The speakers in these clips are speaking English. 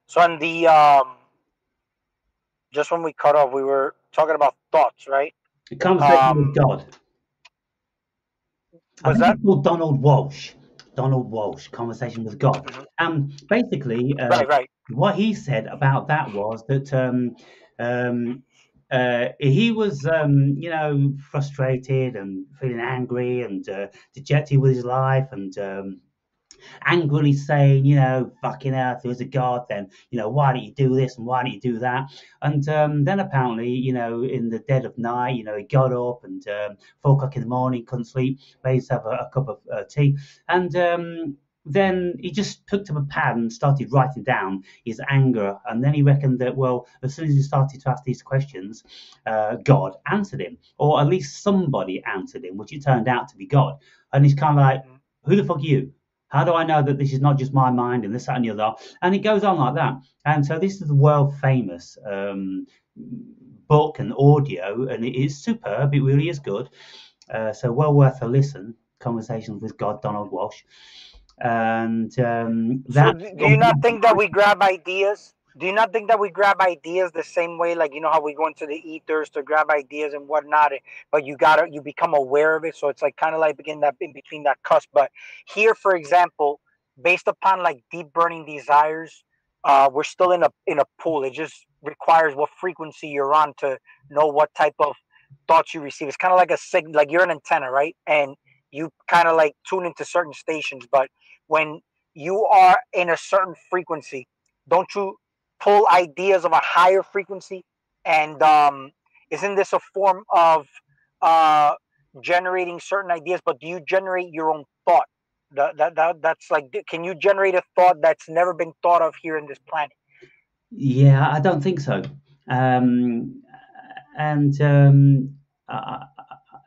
So on the just when we cut off, we were talking about thoughts, right? A conversation with Um, God. I was think that it's called Donald Walsh. Donald Walsh, Conversation with God. mhm. Basically, Right, right? what he said about that was that um, he was, frustrated and feeling angry and dejected with his life and angrily saying, fucking hell, if there was a God, then, why don't you do this and why don't you do that? And then apparently, in the dead of night, he got up and 4 o'clock in the morning, couldn't sleep, made himself a cup of tea. And then he just picked up a pad and started writing down his anger. And then he reckoned that, well, as soon as he started to ask these questions, God answered him, or at least somebody answered him, which it turned out to be God. And he's kind of like, Mhm. who the fuck are you? How do I know that this is not just my mind and this, that, and the other? And it goes on like that. And so this is the world famous book and audio, and it is superb. It really is good. So well worth a listen. Conversations with God, Donald Walsh, and So that. do you not think that we grab ideas? Do you not think that we grab ideas the same way, like you know how we go into the ethers to grab ideas and whatnot, but you become aware of it, so it's like kind of like begin that in between that cusp. But here, for example, based upon like deep burning desires, we're still in a pool. It just requires what frequency you're on to know what type of thoughts you receive. It's kind of like a signal, like you're an antenna, right? And you kind of like tune into certain stations, but when you are in a certain frequency, don't you pull ideas of a higher frequency? And isn't this a form of uh, generating certain ideas? But do you generate your own thought? That's like, can you generate a thought that's never been thought of here in this planet? Yeah, I don't think so. Um, and uh,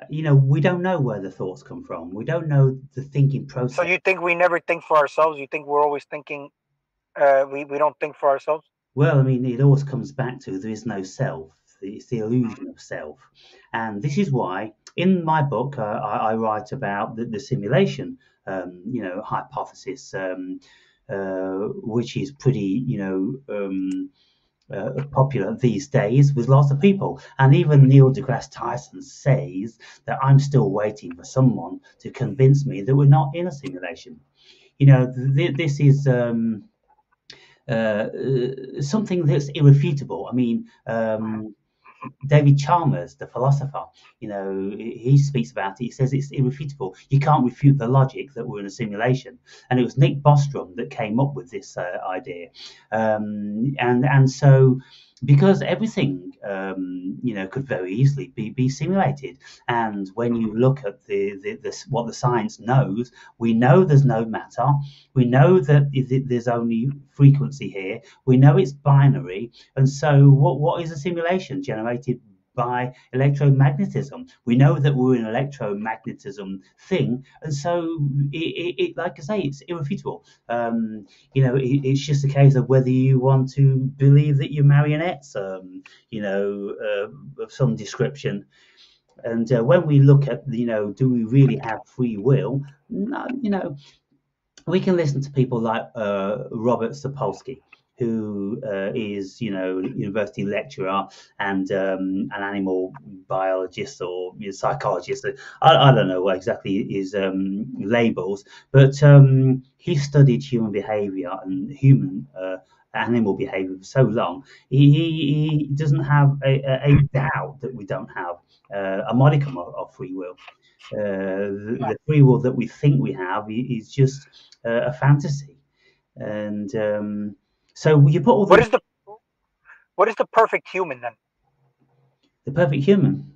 we don't know where the thoughts come from. We don't know the thinking So process. you think we never think for ourselves? You think we're always thinking? We don't think for ourselves. Well, I mean, it always comes back to there is no self. It's the illusion of self. And this is why, in my book, I write about the simulation, hypothesis, which is pretty, popular these days with lots of people. And even Neil deGrasse Tyson says that I'm still waiting for someone to convince me that we're not in a simulation. This is something that's irrefutable. I mean, David Chalmers, the philosopher, he speaks about it. He says it's irrefutable. You can't refute the logic that we're in a simulation. And it was Nick Bostrom that came up with this idea. And so, because everything, could very easily be simulated. And when you look at what the science knows, we know there's no matter. We know that there's only frequency here. We know it's binary. And so, what is a simulation generated by electromagnetism? We know that we're an electromagnetism thing, and so like I say, it's irrefutable. It's just a case of whether you want to believe that you're marionettes, of some description. And when we look at, do we really have free will? No, we can listen to people like Robert Sapolsky, who is, university lecturer and an animal biologist or psychologist. I don't know what exactly his labels, but he studied human behavior and human animal behavior for so long. He doesn't have a doubt that we don't have a modicum of free will. The free will that we think we have is just a fantasy. And so you put all What these, is the perfect human then? the perfect human.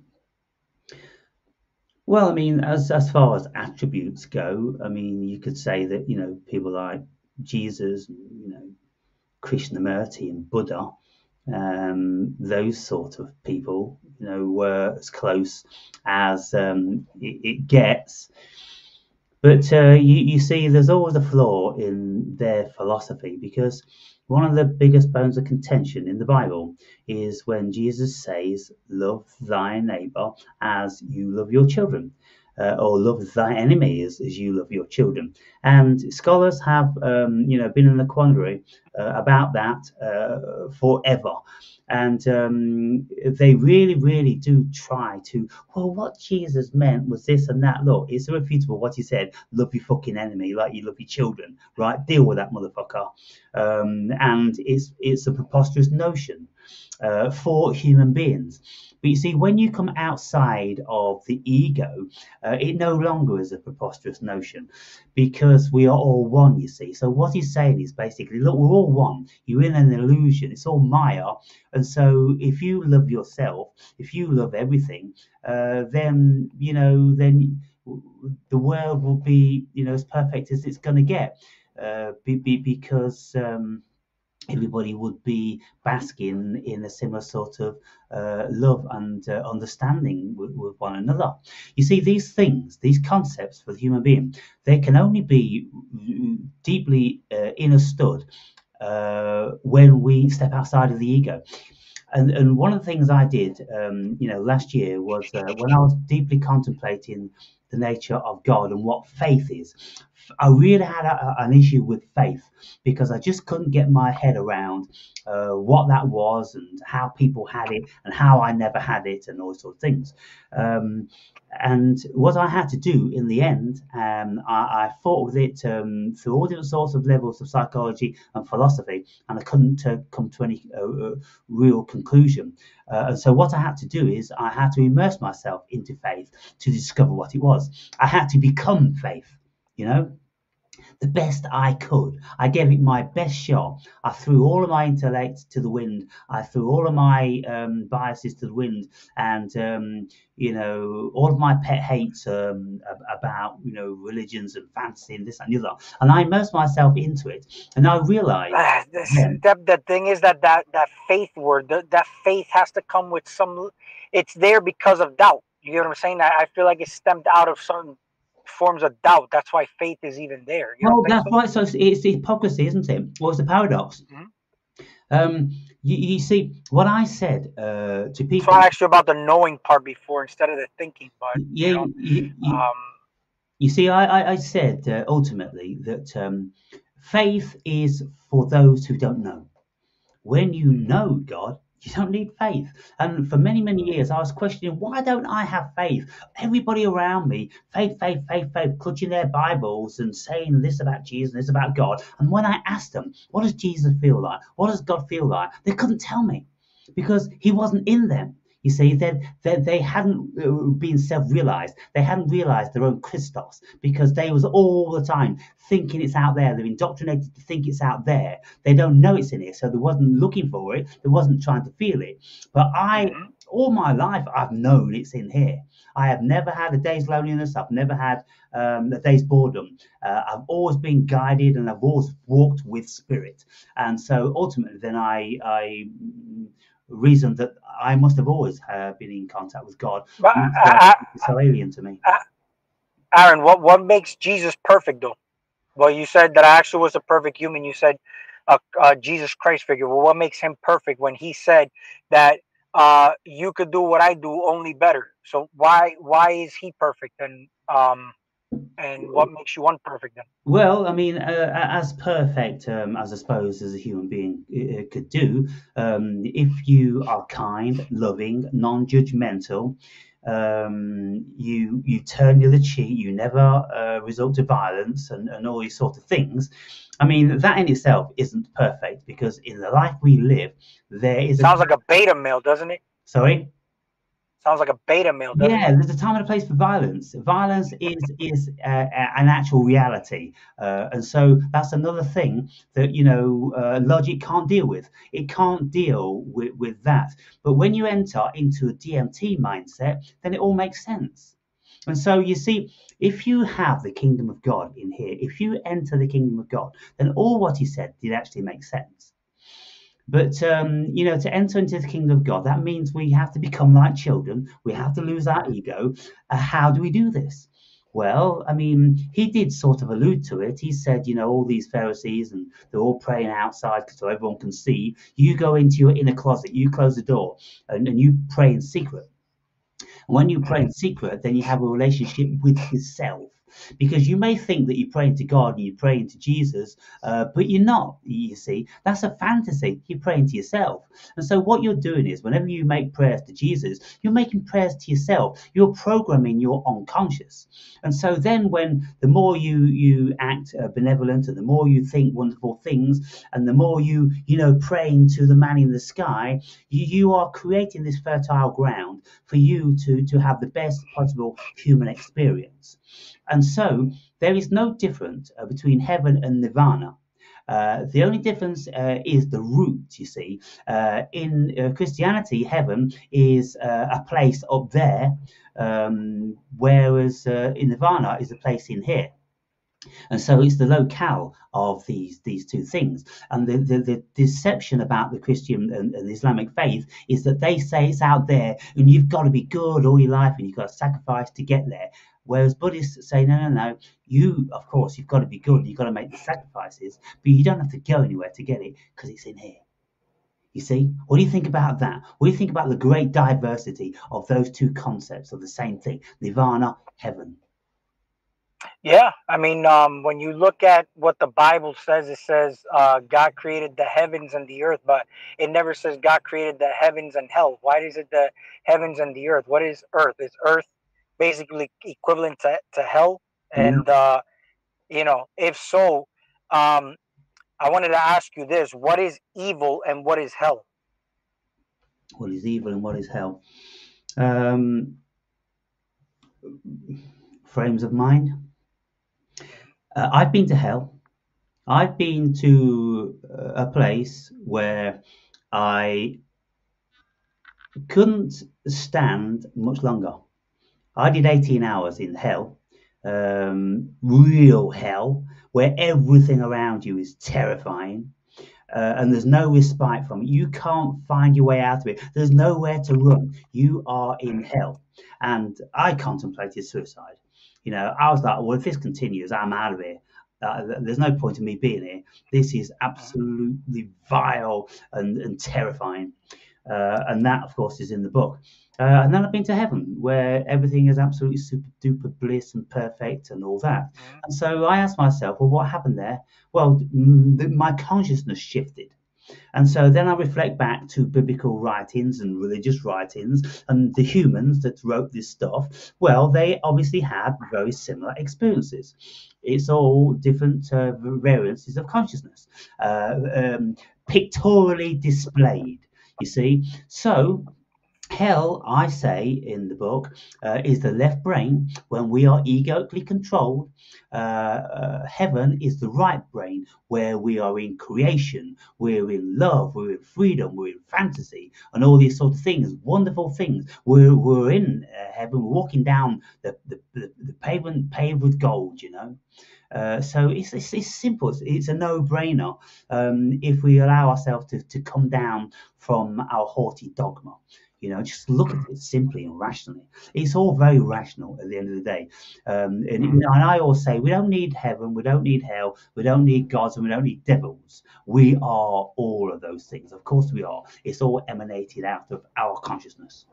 Well, I mean, as far as attributes go, I mean, you could say that people like Jesus, Krishnamurti and Buddha, those sort of people, were as close as it gets. But you see, there's always a flaw in their philosophy because one of the biggest bones of contention in the Bible is when Jesus says, "Love thy neighbor as you love your children." or love thy enemy as you love your children. And scholars have, been in a quandary about that forever. And they really, really do try to, well, what Jesus meant was this and that. Look, it's irrefutable what he said: love your fucking enemy like you love your children, right? Deal with that motherfucker. And it's a preposterous notion for human beings. But you see, when you come outside of the ego, it no longer is a preposterous notion, because we are all one, you see. So what he's saying is basically, look, we're all one. You're in an illusion. It's all Maya. And so if you love yourself, if you love everything, then, then the world will be, as perfect as it's going to get. Because everybody would be basking in a similar sort of love and understanding with one another. You see, these things, these concepts for the human being, they can only be deeply understood when we step outside of the ego. And one of the things I did, last year was when I was deeply contemplating the nature of God and what faith is. I really had an issue with faith, because I just couldn't get my head around what that was and how people had it and how I never had it and all sorts of things. And what I had to do in the end, I fought with it through all different sorts of levels of psychology and philosophy, and I couldn't come to any real conclusion. And so what I had to do is I had to immerse myself into faith to discover what it was. I had to become faith, the best I could. I gave it my best shot. I threw all of my intellect to the wind. I threw all of my biases to the wind, and all of my pet hates about religions and fantasy and this and the other. And I immersed myself into it, and I realized. The thing is that faith word, that faith has to come with some. It's there because of doubt. You get what I'm saying? I feel like it's stemmed out of certain forms of doubt. That's why faith is even there. You Well, don't think that's so? right. So it's hypocrisy, isn't it? Well, it's a paradox. Mm-hmm. You see, what I said to people. So I asked you about the knowing part before instead of the thinking, but Yeah, you see, I said ultimately that faith is for those who don't know. When you know God, you don't need faith. And for many, many years, I was questioning, why don't I have faith? Everybody around me, faith, faith, faith, faith, clutching their Bibles and saying this about Jesus and this about God. And when I asked them, what does Jesus feel like? What does God feel like? They couldn't tell me, because he wasn't in them. You see, they hadn't been self-realized. They hadn't realized their own Christos, because they was all the time thinking it's out there. They're indoctrinated to think it's out there. They don't know it's in here, so they wasn't looking for it. They wasn't trying to feel it. But all my life, I've known it's in here. I have never had a day's loneliness. I've never had a day's boredom. I've always been guided, and I've always walked with spirit. And so ultimately, then I reasoned that I must have always been in contact with God. But It's so alien to me. Aaron, what makes Jesus perfect though? Well, you said that I actually was a perfect human. You said Jesus Christ figure. Well, what makes him perfect when he said that you could do what I do, only better? So why is he perfect, and what makes you unperfect then? Well, I mean, as perfect as I suppose as a human being could do, if you are kind, loving, non-judgmental, you turn the other cheek, you never resort to violence and all these sort of things. I mean, that in itself isn't perfect, because in the life we live, there is Sounds like a beta male, doesn't it? Sorry? Sounds like a beta male, doesn't Yeah, it? there's a time and a place for violence. Violence is an actual reality, and so that's another thing that logic can't deal with. It can't deal with that. But when you enter into a DMT mindset, then it all makes sense. And so you see, if you have the kingdom of God in here, if you enter the kingdom of God, then all what he said did actually make sense. But to enter into the kingdom of God, that means we have to become like children. We have to lose our ego. How do we do this? Well, I mean, he did sort of allude to it. He said, all these Pharisees, and they're all praying outside so everyone can see. You go into your inner closet, you close the door, and you pray in secret. When you pray in secret, then you have a relationship with yourself. Because you may think that you're praying to God and you're praying to Jesus, but you're not, you see. That's a fantasy. You're praying to yourself. And so what you're doing is whenever you make prayers to Jesus, you're making prayers to yourself. You're programming your unconscious. And so then when the more you act benevolent and the more you think wonderful things and the more you praying to the man in the sky, you are creating this fertile ground for you to have the best possible human experience. And so there is no difference between heaven and nirvana. The only difference is the root, you see. In Christianity, heaven is a place up there, whereas in nirvana is a place in here. And so it's the locale of these two things. And the deception about the Christian and Islamic faith is that they say it's out there and you've got to be good all your life and you've got to sacrifice to get there. Whereas Buddhists say, no, no, no, of course, you've got to be good, you've got to make the sacrifices, but you don't have to go anywhere to get it because it's in here. You see, what do you think about that? What do you think about the great diversity of those two concepts of the same thing, nirvana, heaven? Yeah, I mean, when you look at what the Bible says, it says God created the heavens and the earth, but it never says God created the heavens and hell. Why is it the heavens and the earth? What is earth? Is earth basically equivalent to hell? No. And if so, um, I wanted to ask you this: what is evil and what is hell? What is evil and what is hell? Um, Frames of mind. I've been to hell. I've been to a place where I couldn't stand much longer. I did 18 hours in hell, real hell, where everything around you is terrifying. And there's no respite from it. You can't find your way out of it. There's nowhere to run. You are in hell. And I contemplated suicide. I was like, well, if this continues, I'm out of here. There's no point in me being here. This is absolutely vile and terrifying. And that, of course, is in the book. And then I've been to heaven, where everything is absolutely super duper bliss and perfect and all that. And so I asked myself, well, what happened there? Well, my consciousness shifted. And so then I reflect back to biblical writings and religious writings and the humans that wrote this stuff. Well, they obviously had very similar experiences. It's all different variances of consciousness, pictorially displayed, you see. So hell, I say in the book, is the left brain when we are egoically controlled. Heaven is the right brain where we are in creation, we're in love, we're in freedom, we're in fantasy, and all these sort of things, wonderful things. We're in heaven, we're walking down the pavement paved with gold, So it's simple. It's a no-brainer if we allow ourselves to come down from our haughty dogma. Just look at it simply and rationally. It's all very rational at the end of the day. And I always say we don't need heaven, we don't need hell, we don't need gods, and we don't need devils. We are all of those things. Of course we are. It's all emanated out of our consciousness.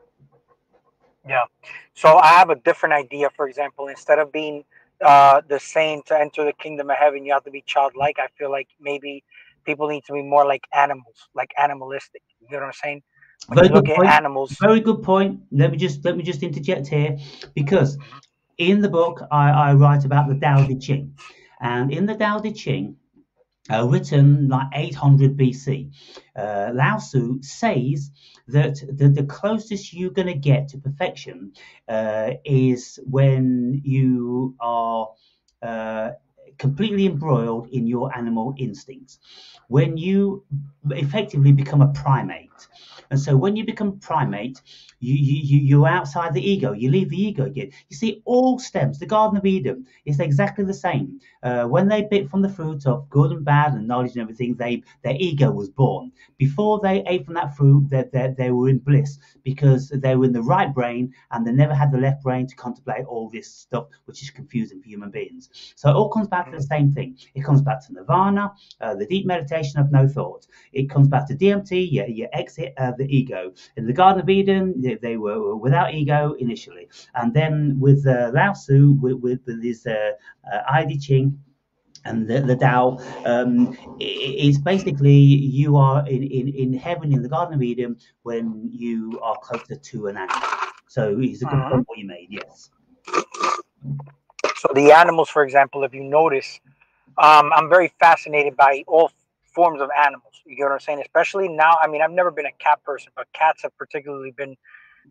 Yeah. So I have a different idea. For example, instead of being the same to enter the kingdom of heaven, you have to be childlike. I feel like maybe people need to be more like animals, like animalistic. You know what I'm saying? When Very you good look at point. animals. Very good point. Let me just interject here, because in the book I write about the Tao Te Ching, and in the Tao Te Ching, written like 800 BC, Lao Tzu says that the closest you're going to get to perfection is when you are completely embroiled in your animal instincts, when you effectively become a primate. And so when you become a primate, you're outside the ego, you leave the ego again. You see, all stems, the Garden of Eden is exactly the same. When they bit from the fruit of good and bad and knowledge and everything, their ego was born. Before they ate from that fruit, they were in bliss because they were in the right brain and they never had the left brain to contemplate all this stuff, which is confusing for human beings. So it all comes back exactly the same thing. It comes back to nirvana, the deep meditation of no thought. It comes back to DMT, you exit the ego. In the Garden of Eden, they were without ego initially. And then with Lao Tzu, with his I Ching, and the Tao, it's basically you are in heaven in the Garden of Eden when you are closer to an animal. So it's a good Mm-hmm. point what you made, yes. So the animals, for example, if you notice, I'm very fascinated by all forms of animals. You get what I'm saying? Especially now. I mean, I've never been a cat person, but cats have particularly been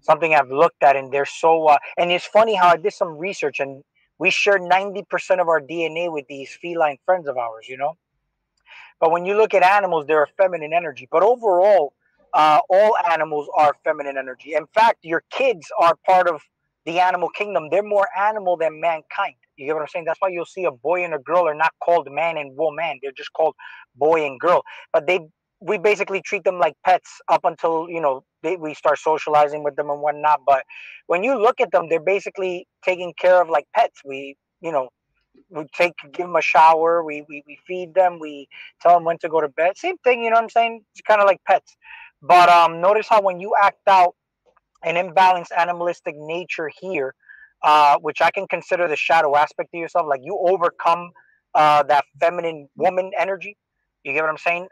something I've looked at, and they're so. And it's funny how I did some research, and we share 90% of our DNA with these feline friends of ours. But when you look at animals, they're a feminine energy. But overall, all animals are feminine energy. In fact, your kids are part of the animal kingdom. They're more animal than mankind. You get what I'm saying? That's why you'll see a boy and a girl are not called man and woman. They're just called boy and girl. But we basically treat them like pets up until we start socializing with them and whatnot. But when you look at them, they're basically taken care of like pets. We give them a shower, we feed them, we tell them when to go to bed. Same thing, you know what I'm saying? It's kind of like pets. But notice how when you act out an imbalanced animalistic nature here, which I can consider the shadow aspect of yourself, like you overcome that feminine woman energy. You get what I'm saying?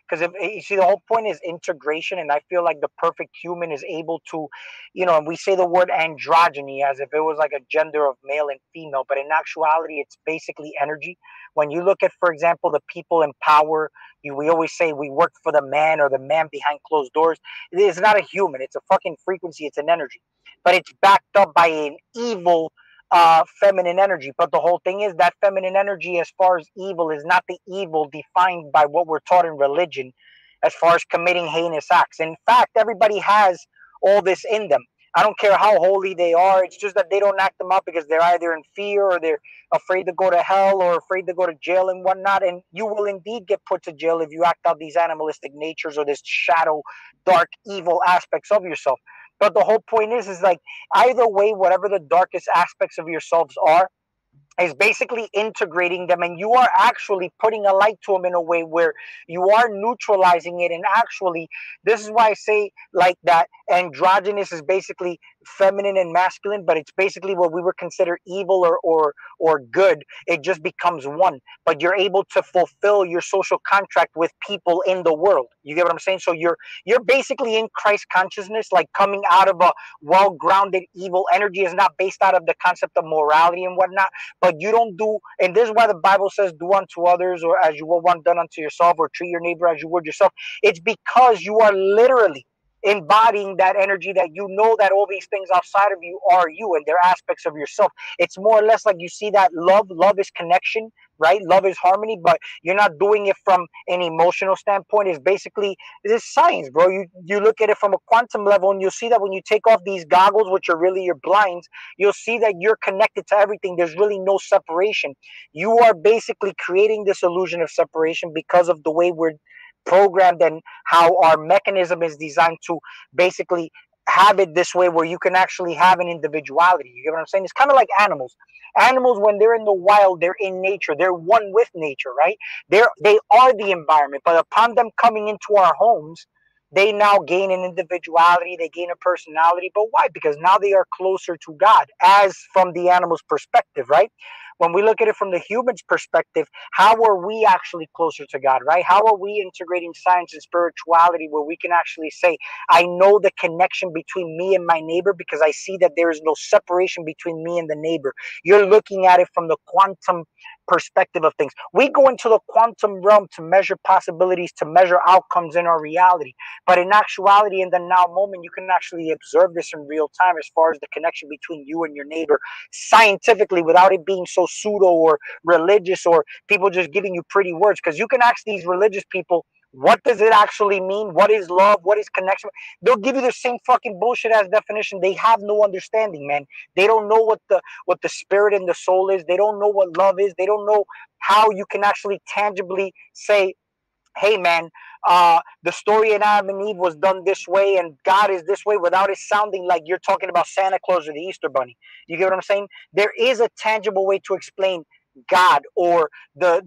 Because if you see, the whole point is integration, and I feel like the perfect human is able to, and we say the word androgyny as if it was like a gender of male and female, but in actuality, it's basically energy. When you look at, for example, the people in power, we always say we work for the man or the man behind closed doors. It's not a human. It's a fucking frequency. It's an energy, but it's backed up by an evil feminine energy. But the whole thing is that feminine energy, as far as evil, is not the evil defined by what we're taught in religion, as far as committing heinous acts. In fact, everybody has all this in them. I don't care how holy they are. It's just that they don't act them up because they're either in fear or they're afraid to go to hell or afraid to go to jail and whatnot. And you will indeed get put to jail if you act out these animalistic natures or this shadow, dark, evil aspects of yourself. But the whole point is like either way, whatever the darkest aspects of yourselves are, is basically integrating them, and you are actually putting a light to them in a way where you are neutralizing it. And actually, this is why I say like that androgynous is basically feminine and masculine, but it's basically what we would consider evil or good. It just becomes one, but you're able to fulfill your social contract with people in the world. You get what I'm saying? So you're basically in Christ consciousness, like coming out of a well-grounded evil energy is not based out of the concept of morality and whatnot, but you don't do, and this is why the Bible says, do unto others or as you would want done unto yourself, or treat your neighbor as you would yourself. It's because you are literally embodying that energy, that you know that all these things outside of you are you and they're aspects of yourself. It's more or less like you see that love is connection, right? Love is harmony, but you're not doing it from an emotional standpoint. It's basically, this is science, bro. You look at it from a quantum level, and you'll see that when you take off these goggles, which are really your blinds, you'll see that you're connected to everything. There's really no separation. You are basically creating this illusion of separation because of the way we're programmed and how our mechanism is designed to basically have it this way, where you can actually have an individuality. You get what I'm saying? It's kind of like animals. Animals, when they're in the wild, they're in nature. They're one with nature, right? They are the environment. But upon them coming into our homes, they now gain an individuality, they gain a personality. But why? Because now they are closer to God, as from the animal's perspective, right? When we look at it from the human's perspective, how are we actually closer to God, right? How are we integrating science and spirituality where we can actually say, I know the connection between me and my neighbor because I see that there is no separation between me and the neighbor. You're looking at it from the quantum perspective of things. We go into the quantum realm to measure possibilities, to measure outcomes in our reality. But in actuality, in the now moment, you can actually observe this in real time as far as the connection between you and your neighbor scientifically, without it being so pseudo or religious or people just giving you pretty words. Because you can ask these religious people, what does it actually mean? What is love? What is connection? They'll give you the same fucking bullshit as definition. They have no understanding, man. They don't know what the spirit and the soul is. They don't know what love is. They don't know how you can actually tangibly say, hey man, the story in Adam and Eve was done this way and God is this way, without it sounding like you're talking about Santa Claus or the Easter Bunny. You get what I'm saying? There is a tangible way to explain God, or the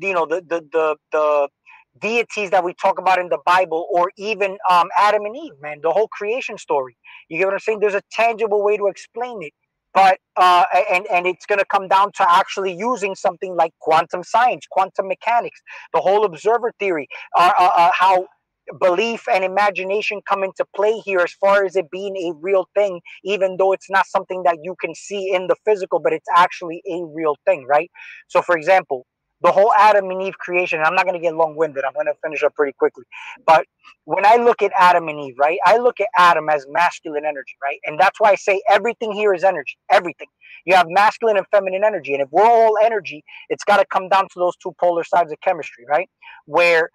deities that we talk about in the Bible, or even Adam and Eve, man, the whole creation story. You get what I'm saying? There's a tangible way to explain it, but and it's going to come down to actually using something like quantum science, quantum mechanics, the whole observer theory, how belief and imagination come into play here as far as it being a real thing, even though it's not something that you can see in the physical, but it's actually a real thing, right? So, for example, the whole Adam and Eve creation, and I'm not going to get long winded, I'm going to finish up pretty quickly. But when I look at Adam and Eve, right, I look at Adam as masculine energy, right? And that's why I say everything here is energy, everything. You have masculine and feminine energy. And if we're all energy, it's got to come down to those two polar sides of chemistry, right? Where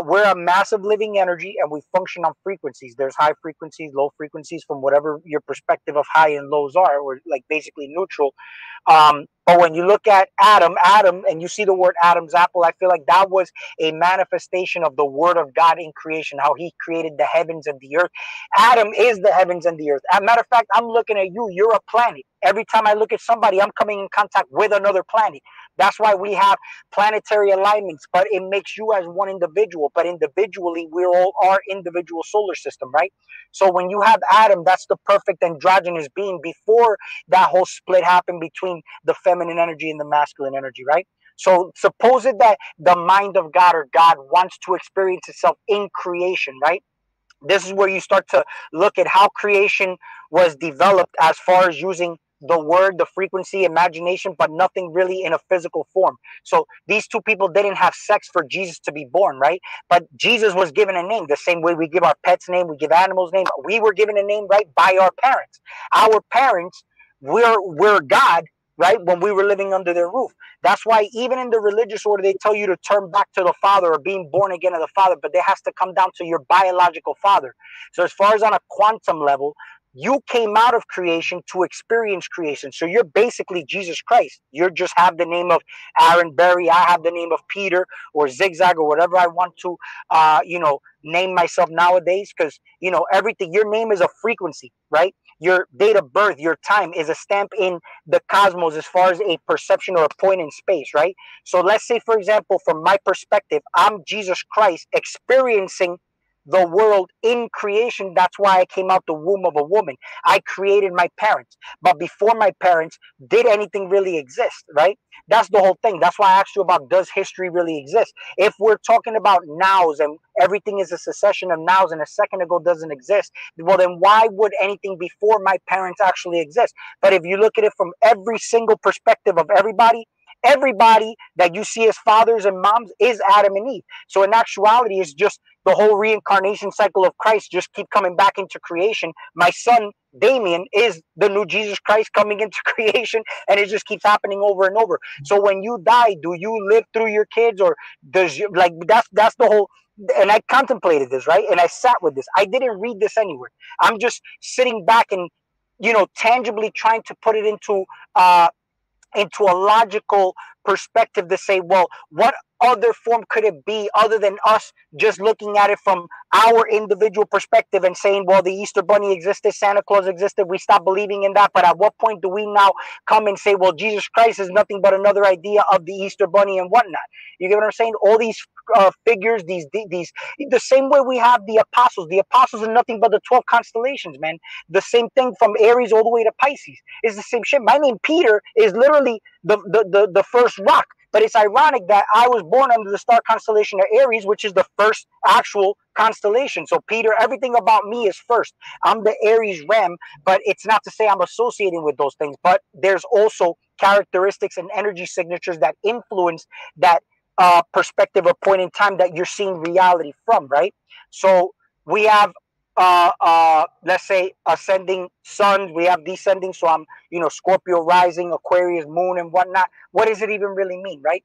we're a massive living energy and we function on frequencies. There's high frequencies, low frequencies, from whatever your perspective of high and lows are, or like basically neutral. But when you look at Adam, and you see the word Adam's apple, I feel like that was a manifestation of the word of God in creation, how he created the heavens and the earth. Adam is the heavens and the earth. As a matter of fact, I'm looking at you. You're a planet. Every time I look at somebody, I'm coming in contact with another planet. That's why we have planetary alignments, but it makes you as one individual. But individually, we're all our individual solar system, right? So when you have Adam, that's the perfect androgynous being before that whole split happened between the feminine energy and the masculine energy, right? So suppose it that the mind of God, or God, wants to experience itself in creation, right? This is where you start to look at how creation was developed as far as using the word, the frequency, imagination, but nothing really in a physical form. So these two people didn't have sex for Jesus to be born, right? But Jesus was given a name the same way we give our pets name, we give animals name. We were given a name, right, by our parents. Our parents, we're God, right, when we were living under their roof. That's why even in the religious order, they tell you to turn back to the Father, or being born again of the Father, but it has to come down to your biological father. So as far as on a quantum level, you came out of creation to experience creation. So you're basically Jesus Christ. You just have the name of Aaron Berry. I have the name of Peter or Zigzag or whatever I want to, name myself nowadays. Because, everything, your name is a frequency, right? Your date of birth, your time is a stamp in the cosmos as far as a perception or a point in space, right? So let's say, for example, from my perspective, I'm Jesus Christ experiencing the world in creation. That's why I came out the womb of a woman. I created my parents. But before my parents, did anything really exist, right? That's the whole thing. That's why I asked you about, does history really exist? If we're talking about nows and everything is a succession of nows and a second ago doesn't exist, well, then why would anything before my parents actually exist? But if you look at it from every single perspective of everybody that you see as fathers and moms is Adam and Eve. So in actuality, it's just the whole reincarnation cycle of Christ just keep coming back into creation. My son Damien is the new Jesus Christ coming into creation, and it just keeps happening over and over. So when you die, do you live through your kids, or does you, like that's the whole. And I contemplated this, right, and I sat with this. I didn't read this anywhere. I'm just sitting back and tangibly trying to put it into a logical perspective to say, well, what other form could it be other than us just looking at it from our individual perspective and saying, well, the Easter Bunny existed, Santa Claus existed, we stopped believing in that. But at what point do we now come and say, well, Jesus Christ is nothing but another idea of the Easter Bunny and whatnot? You get what I'm saying? All these figures, these the same way we have the apostles. The apostles are nothing but the 12 constellations, man. The same thing from Aries all the way to Pisces. It's the same shit. My name Peter is literally the first rock. But it's ironic that I was born under the star constellation of Aries, which is the first actual constellation. So Peter, everything about me is first. I'm the Aries ram, but it's not to say I'm associating with those things. But there's also characteristics and energy signatures that influence that perspective or point in time that you're seeing reality from, right? So we have let's say ascending sun, we have descending, so I'm Scorpio rising, Aquarius moon and whatnot. What does it even really mean, right?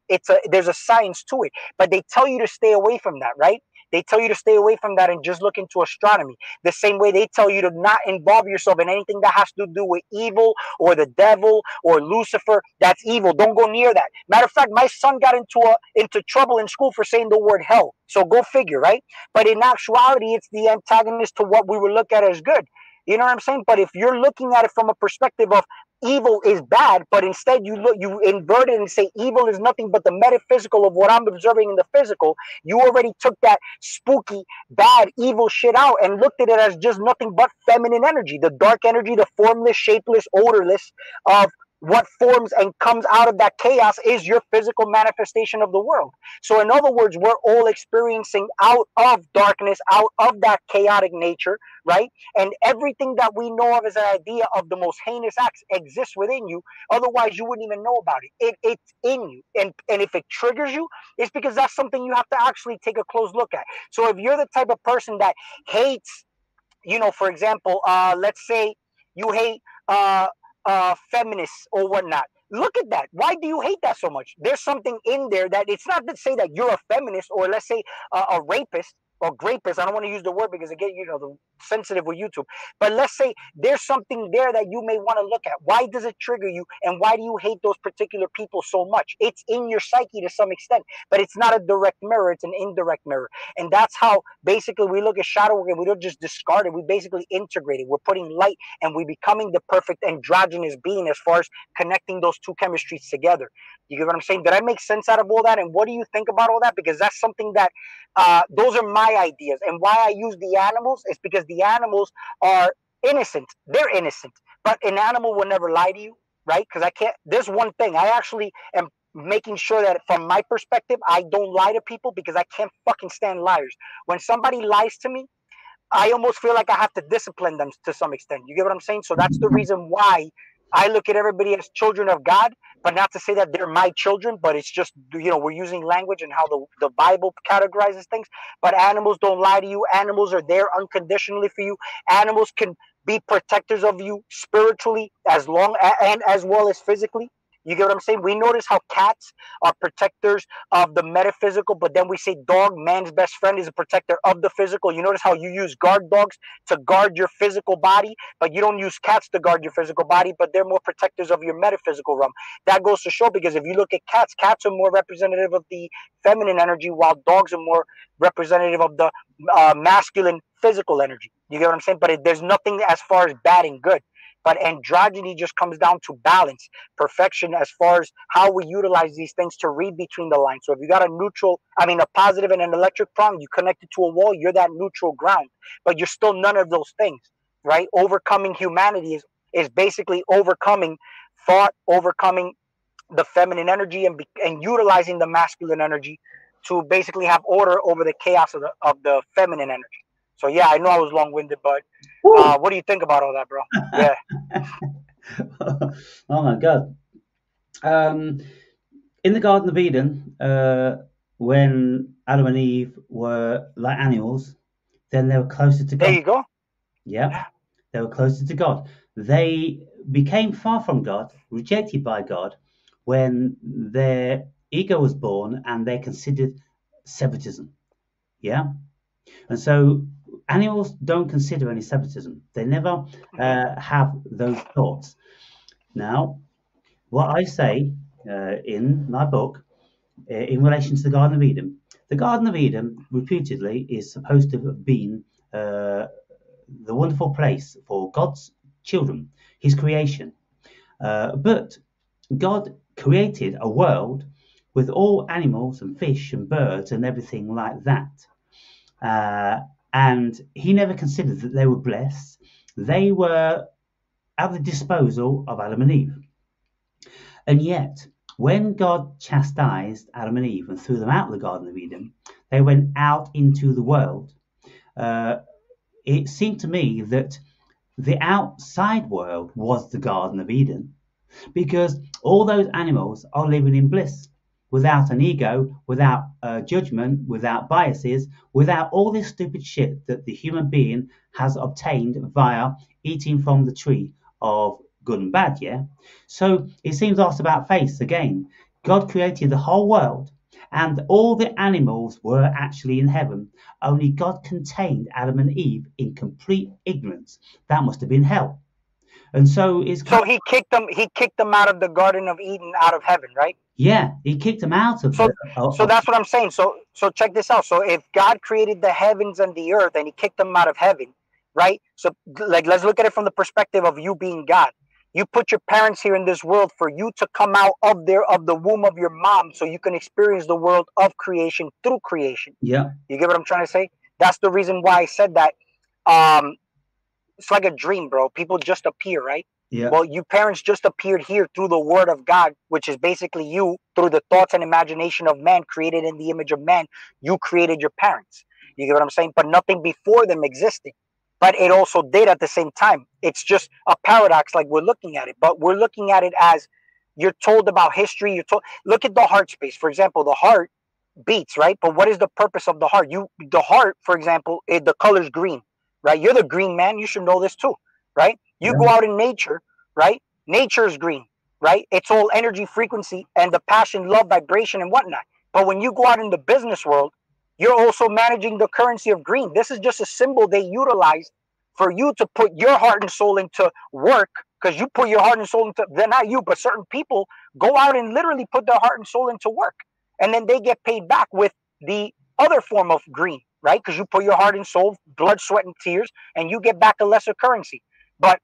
There's a science to it, but they tell you to stay away from that, right? They tell you to stay away from that and just look into astronomy. The same way they tell you to not involve yourself in anything that has to do with evil or the devil or Lucifer. That's evil. Don't go near that. Matter of fact, my son got into trouble in school for saying the word hell. So go figure, right? But in actuality, it's the antagonist to what we would look at as good. You know what I'm saying? But if you're looking at it from a perspective of evil is bad, but instead you invert it and say evil is nothing but the metaphysical of what I'm observing in the physical. You already took that spooky, bad, evil shit out and looked at it as just nothing but feminine energy, the dark energy, the formless, shapeless, odorless of what forms and comes out of that chaos is your physical manifestation of the world. So in other words, we're all experiencing out of darkness, out of that chaotic nature, right? And everything that we know of as an idea of the most heinous acts exists within you. Otherwise, you wouldn't even know about it. It's in you. And if it triggers you, it's because that's something you have to actually take a close look at. So if you're the type of person that hates, for example, let's say you hate feminists or whatnot. Look at that. Why do you hate that so much? There's something in there that it's not to say that you're a feminist or let's say a rapist or grapist. I don't want to use the word because again, the sensitive with YouTube. But let's say there's something there that you may want to look at. Why does it trigger you, and why do you hate those particular people so much? It's in your psyche to some extent, but it's not a direct mirror. It's an indirect mirror, and that's how basically we look at shadow work and we don't just discard it. We basically integrate it. We're putting light, and we becoming the perfect androgynous being as far as connecting those two chemistries together. You get what I'm saying? Did I make sense out of all that? And what do you think about all that? Because that's something that those are my ideas. And why I use the animals is because the animals are innocent. They're innocent. But an animal will never lie to you, right? Because I can't. There's one thing. I actually am making sure that from my perspective, I don't lie to people because I can't fucking stand liars. When somebody lies to me, I almost feel like I have to discipline them to some extent. You get what I'm saying? So that's the reason why I look at everybody as children of God, but not to say that they're my children, but it's just, we're using language and how the Bible categorizes things. But animals don't lie to you. Animals are there unconditionally for you. Animals can be protectors of you spiritually as well as physically. You get what I'm saying? We notice how cats are protectors of the metaphysical, but then we say dog, man's best friend, is a protector of the physical. You notice how you use guard dogs to guard your physical body, but you don't use cats to guard your physical body, but they're more protectors of your metaphysical realm. That goes to show, because if you look at cats, cats are more representative of the feminine energy, while dogs are more representative of the masculine physical energy. You get what I'm saying? But there's nothing as far as bad and good. But androgyny just comes down to balance, perfection, as far as how we utilize these things to read between the lines. So if you got a positive and an electric prong, you connect it to a wall, you're that neutral ground. But you're still none of those things, right? Overcoming humanity is basically overcoming thought, overcoming the feminine energy, and utilizing the masculine energy to basically have order over the chaos of the feminine energy. So yeah, I know I was long-winded, but what do you think about all that, bro? Yeah. Oh my God. In the Garden of Eden, when Adam and Eve were like animals, then they were closer to God. There you go. Yeah. They were closer to God. They became far from God, rejected by God, when their ego was born and they considered separatism. Yeah. And so animals don't consider any separatism. They never have those thoughts. Now, what I say in my book, in relation to the Garden of Eden reputedly is supposed to have been the wonderful place for God's children, his creation. But God created a world with all animals and fish and birds and everything like that. And he never considered that they were blessed. They were at the disposal of Adam and Eve. And yet, when God chastised Adam and Eve and threw them out of the Garden of Eden, they went out into the world. It seemed to me that the outside world was the Garden of Eden, because all those animals are living in bliss, without an ego, without judgment, without biases, without all this stupid shit that the human being has obtained via eating from the tree of good and bad, yeah? So it seems lost about face again. God created the whole world, and all the animals were actually in heaven. Only God contained Adam and Eve in complete ignorance. That must have been hell. And so he kicked them out of the Garden of Eden, out of heaven, right? Yeah, he kicked them out of so that's what I'm saying. So check this out. So if God created the heavens and the earth and he kicked them out of heaven, right? So like, let's look at it from the perspective of you being God. You put your parents here in this world for you to come out of the womb of your mom so you can experience the world of creation through creation. Yeah. You get what I'm trying to say? That's the reason why I said that. Um, it's like a dream, bro. People just appear, right? Yeah. Well, you parents just appeared here through the word of God, which is basically you through the thoughts and imagination of man, created in the image of man. You created your parents. You get what I'm saying? But nothing before them existed. But it also did at the same time. It's just a paradox, like we're looking at it. But we're looking at it as you're told about history. You're told. Look at the heart space, for example. The heart beats, right? But what is the purpose of the heart? The heart, for example, the color's green, right? You're the green man. You should know this too, right? You Yeah. go out in nature, right? Nature is green, right? It's all energy, frequency, and the passion, love, vibration, and whatnot. But when you go out in the business world, you're also managing the currency of green. This is just a symbol they utilize for you to put your heart and soul into work, because you put your heart and soul into, they're not you, but certain people go out and literally put their heart and soul into work. And then they get paid back with the other form of green, right? Because you put your heart and soul, blood, sweat, and tears, and you get back a lesser currency. But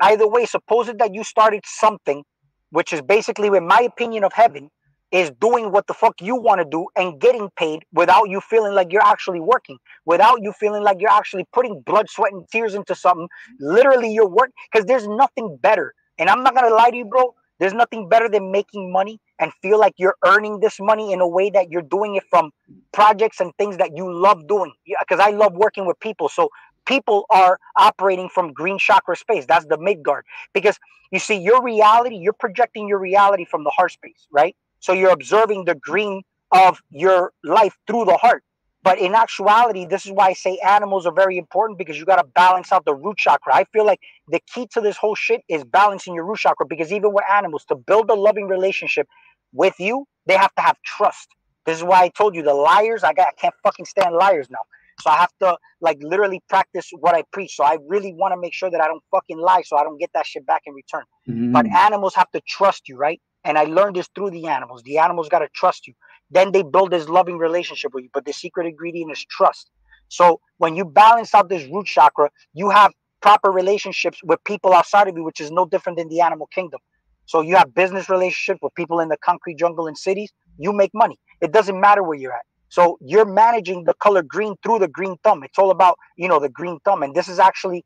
either way, suppose it that you started something, which is basically, in my opinion, of heaven, is doing what the fuck you want to do and getting paid without you feeling like you're actually working, without you feeling like you're actually putting blood, sweat, and tears into something. Literally, your work, because there's nothing better. And I'm not gonna lie to you, bro. There's nothing better than making money and feel like you're earning this money in a way that you're doing it from projects and things that you love doing. Because I love working with people. So people are operating from green chakra space. That's the Midgard. Because you see, your reality, you're projecting your reality from the heart space, right? So you're observing the green of your life through the heart. But in actuality, this is why I say animals are very important, because you got to balance out the root chakra. I feel like the key to this whole shit is balancing your root chakra, because even with animals, to build a loving relationship with you, they have to have trust. This is why I told you the liars, I can't fucking stand liars now. So I have to like literally practice what I preach. So I really want to make sure that I don't fucking lie so I don't get that shit back in return. But animals have to trust you, right? And I learned this through the animals. The animals got to trust you. Then they build this loving relationship with you. But the secret ingredient is trust. So when you balance out this root chakra, you have proper relationships with people outside of you, which is no different than the animal kingdom. So you have business relationships with people in the concrete jungle and cities. You make money. It doesn't matter where you're at. So you're managing the color green through the green thumb. It's all about, the green thumb. And this is actually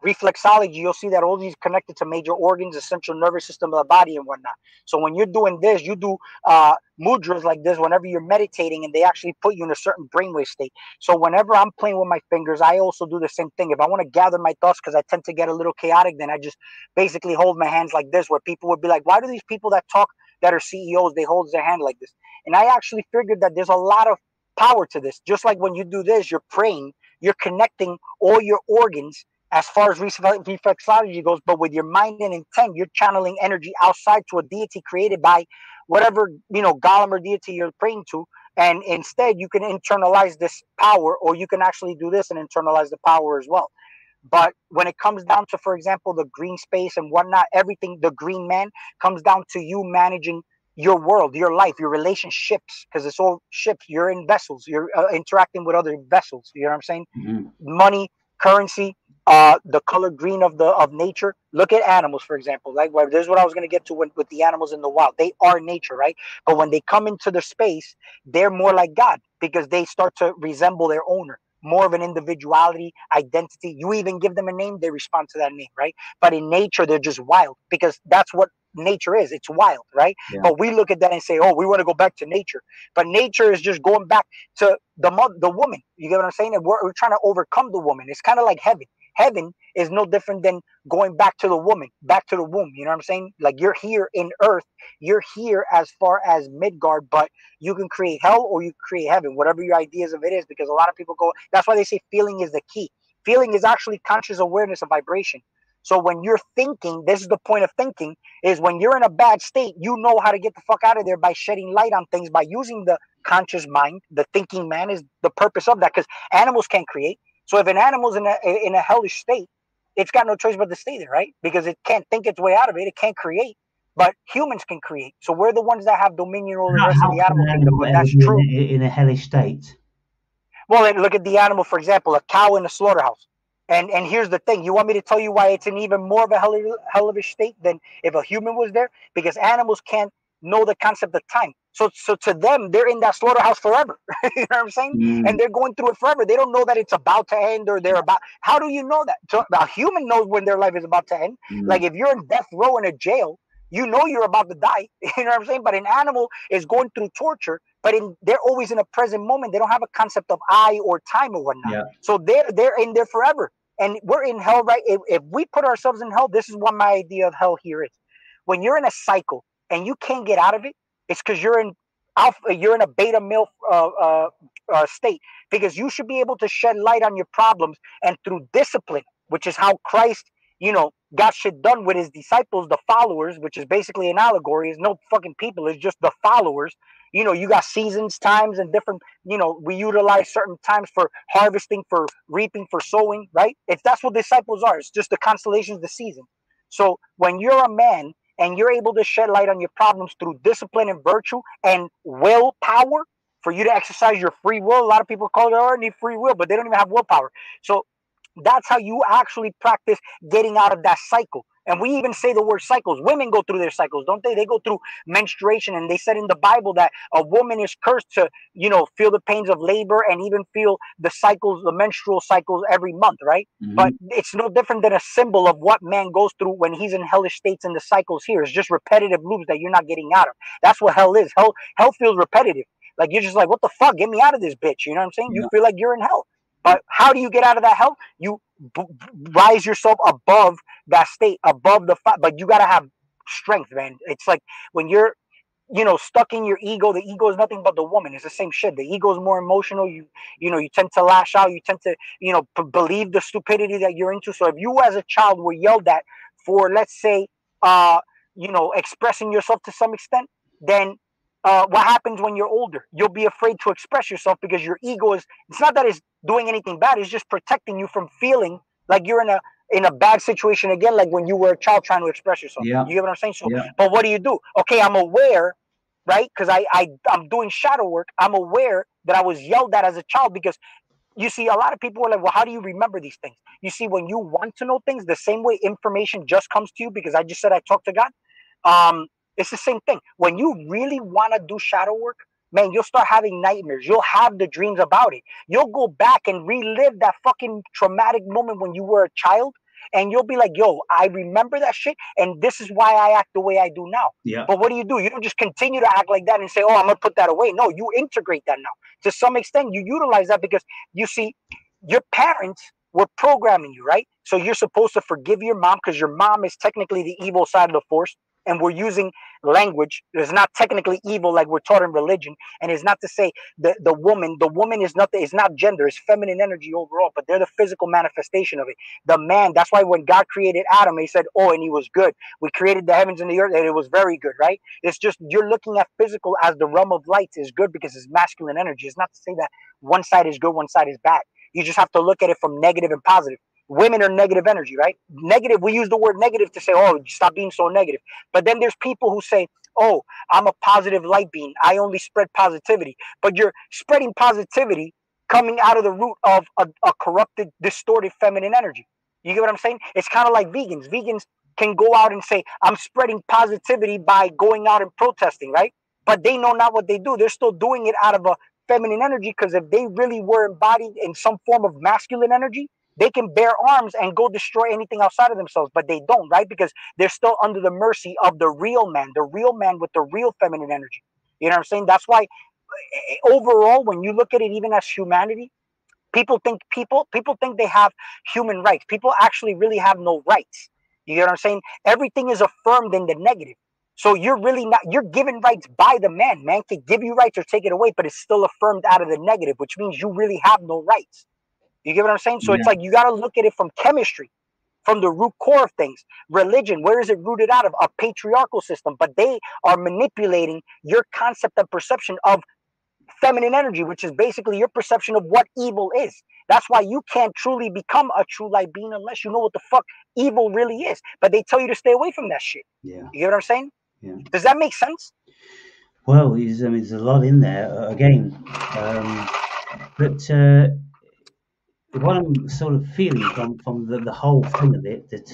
reflexology. You'll see that all these connected to major organs, the central nervous system of the body and whatnot. So when you're doing this, you do mudras like this whenever you're meditating, and they actually put you in a certain brainwave state. So whenever I'm playing with my fingers, I also do the same thing. If I want to gather my thoughts, because I tend to get a little chaotic, then I just basically hold my hands like this, where people would be like, why do these people that talk, that are CEOs, they hold their hand like this? And I actually figured that there's a lot of power to this. Just like when you do this, you're praying, you're connecting all your organs as far as reflexology goes, but with your mind and intent, you're channeling energy outside to a deity created by whatever, golem or deity you're praying to. And instead, you can internalize this power, or you can actually do this and internalize the power as well. But when it comes down to, for example, the green space and whatnot, everything, the green man, comes down to you managing your world, your life, your relationships, because it's all ships. You're in vessels. You're interacting with other vessels. You know what I'm saying? Money, currency, the color green of nature. Look at animals, for example. Like, well, this is what I was going to get to with the animals in the wild. They are nature, right? But when they come into the space, they're more like God, because they start to resemble their owner. More of an individuality, identity. You even give them a name, they respond to that name, right? But in nature, they're just wild, because that's what nature is. It's wild, right? Yeah. But we look at that and say, oh, we want to go back to nature. But nature is just going back to the woman. You get what I'm saying? And we're trying to overcome the woman. It's kind of like heaven. Heaven is no different than going back to the woman, back to the womb. You know what I'm saying? Like, you're here in earth, you're here as far as Midgard, but you can create hell or you create heaven, whatever your ideas of it is, because a lot of people go, that's why they say feeling is the key. Feeling is actually conscious awareness of vibration. So when you're thinking, this is the point of thinking, is when you're in a bad state, you know how to get the fuck out of there by shedding light on things, by using the conscious mind. The thinking man is the purpose of that, because animals can't create. So if an animal's in a hellish state, it's got no choice but to stay there, right? Because it can't think its way out of it. It can't create. But humans can create. So we're the ones that have dominion over the rest of How the can animal an kingdom. animal But ever that's be true. in a hellish state? Well, then look at the animal, for example, a cow in a slaughterhouse. And here's the thing. You want me to tell you why it's an even more of a hellish state than if a human was there? Because animals can't know the concept of time. So to them, they're in that slaughterhouse forever. You know what I'm saying? And Mm, they're going through it forever. They don't know that it's about to end or they're about. How do you know that? So a human knows when their life is about to end. Like mm, if you're in death row in a jail, you know you're about to die. You know what I'm saying? But an animal is going through torture, but they're always in a present moment. They don't have a concept of I or time or whatnot. yeah. So they're in there forever. And we're in hell, right? If we put ourselves in hell, this is what my idea of hell here is. When you're in a cycle and you can't get out of it, it's because you're in alpha, you're in a beta male state. Because you should be able to shed light on your problems, and through discipline, which is how Christ, got shit done with his disciples, the followers, which is basically an allegory. It's no fucking people. It's just the followers. You got seasons, times, and different. We utilize certain times for harvesting, for reaping, for sowing. Right? It's That's what disciples are. It's just the constellations, the season. So when you're a man and you're able to shed light on your problems through discipline and virtue and willpower, for you to exercise your free will. A lot of people call it, oh, I need free will, but they don't even have willpower. So that's how you actually practice getting out of that cycle. And we even say the word cycles. Women go through their cycles, don't they? They go through menstruation, and they said in the Bible that a woman is cursed to, feel the pains of labor and even feel the cycles, the menstrual cycles every month, right? But Hmm. it's no different than a symbol of what man goes through when he's in hellish states in the cycles here. It's just repetitive loops that you're not getting out of. That's what hell is. Hell feels repetitive. Like you're just like, what the fuck? Get me out of this bitch. You know what I'm saying? You Yeah. feel like you're in hell. But how do you get out of that hell? You rise yourself above that state, above but you got to have strength, man. It's like when you're, stuck in your ego. The ego is nothing but the woman. It's the same shit. The ego is more emotional. You tend to lash out. You tend to, believe the stupidity that you're into. So if you as a child were yelled at for, let's say, uh, expressing yourself to some extent, then what happens when you're older? You'll be afraid to express yourself because your ego is. It's not that it's doing anything bad. It's just protecting you from feeling like you're in a bad situation again, like when you were a child trying to express yourself. Yeah. You get what I'm saying? So, Yeah. but what do? Okay, I'm aware, right? Because I'm doing shadow work. I'm aware that I was yelled at as a child because you see, a lot of people are like, well, how do you remember these things? You see, when you want to know things, the same way information just comes to you, because I just said I talk to God. It's the same thing. When you really want to do shadow work, man, you'll start having nightmares. You'll have the dreams about it. You'll go back and relive that fucking traumatic moment when you were a child. And you'll be like, yo, I remember that shit. And this is why I act the way I do now. Yeah. But what do? You don't just continue to act like that and say, oh, I'm going to put that away. No, you integrate that now. To some extent, you utilize that because you see, your parents were programming you, right? So you're supposed to forgive your mom because your mom is technically the evil side of the force. And we're using language that's not technically evil like we're taught in religion. And it's not to say the woman is nothing, it's not gender, it's feminine energy overall, but they're the physical manifestation of it. The man, that's why when God created Adam, he said, oh, and he was good. We created the heavens and the earth, and it was very good, right? It's just you're looking at physical as the realm of light is good because it's masculine energy. It's not to say that one side is good, one side is bad. You just have to look at it from negative and positive. Women are negative energy, right? Negative, we use the word negative to say, oh, stop being so negative. But then there's people who say, oh, I'm a positive light being. I only spread positivity. But you're spreading positivity coming out of the root of a corrupted, distorted feminine energy. You get what I'm saying? It's kind of like vegans. Vegans can go out and say, I'm spreading positivity by going out and protesting, right? But they know not what they do. They're still doing it out of a feminine energy because if they really were embodied in some form of masculine energy, they can bear arms and go destroy anything outside of themselves, but they don't, right? Because they're still under the mercy of the real man with the real feminine energy. You know what I'm saying? That's why overall, when you look at it, even as humanity, people think they have human rights. People actually really have no rights. You get what I'm saying? Everything is affirmed in the negative. So you're really not, you're given rights by the man. Man can give you rights or take it away, but it's still affirmed out of the negative, which means you really have no rights. You get what I'm saying? So it's Yeah. like you got to look at it from chemistry, from the root core of things. Religion, where is it rooted out of? A patriarchal system, but they are manipulating your concept and perception of feminine energy, which is basically your perception of what evil is. That's why you can't truly become a true light being unless you know what the fuck evil really is. But they tell you to stay away from that shit. Yeah. You get what I'm saying? Yeah. Does that make sense? Well, there's a lot in there again, but what I'm sort of feeling from the whole thing of it, that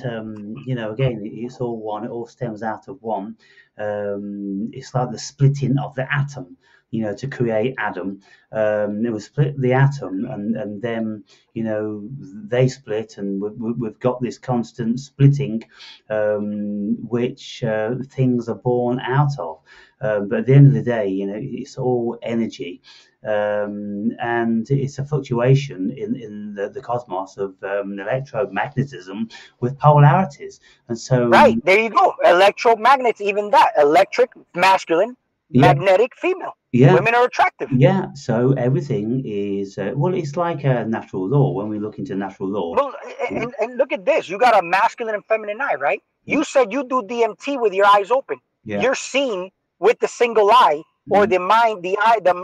you know, again, it's all one. It all stems out of one. It's like the splitting of the atom, you know, to create Adam. It was split the atom, and then, you know, they split, and we've got this constant splitting, which things are born out of. But at the end of the day, you know, it's all energy, and it's a fluctuation in the cosmos of electromagnetism with polarities. And so, Right, there you go. Electromagnets, even that. Electric, masculine, yeah, magnetic, female. yeah, Women are attractive. yeah. So everything is, well, it's like a natural law. When we look into natural law, Well, and look at this. You got a masculine and feminine eye, right? mm, You said you do DMT with your eyes open. yeah, You're seeing with the single eye, or mm, the mind, the eye, the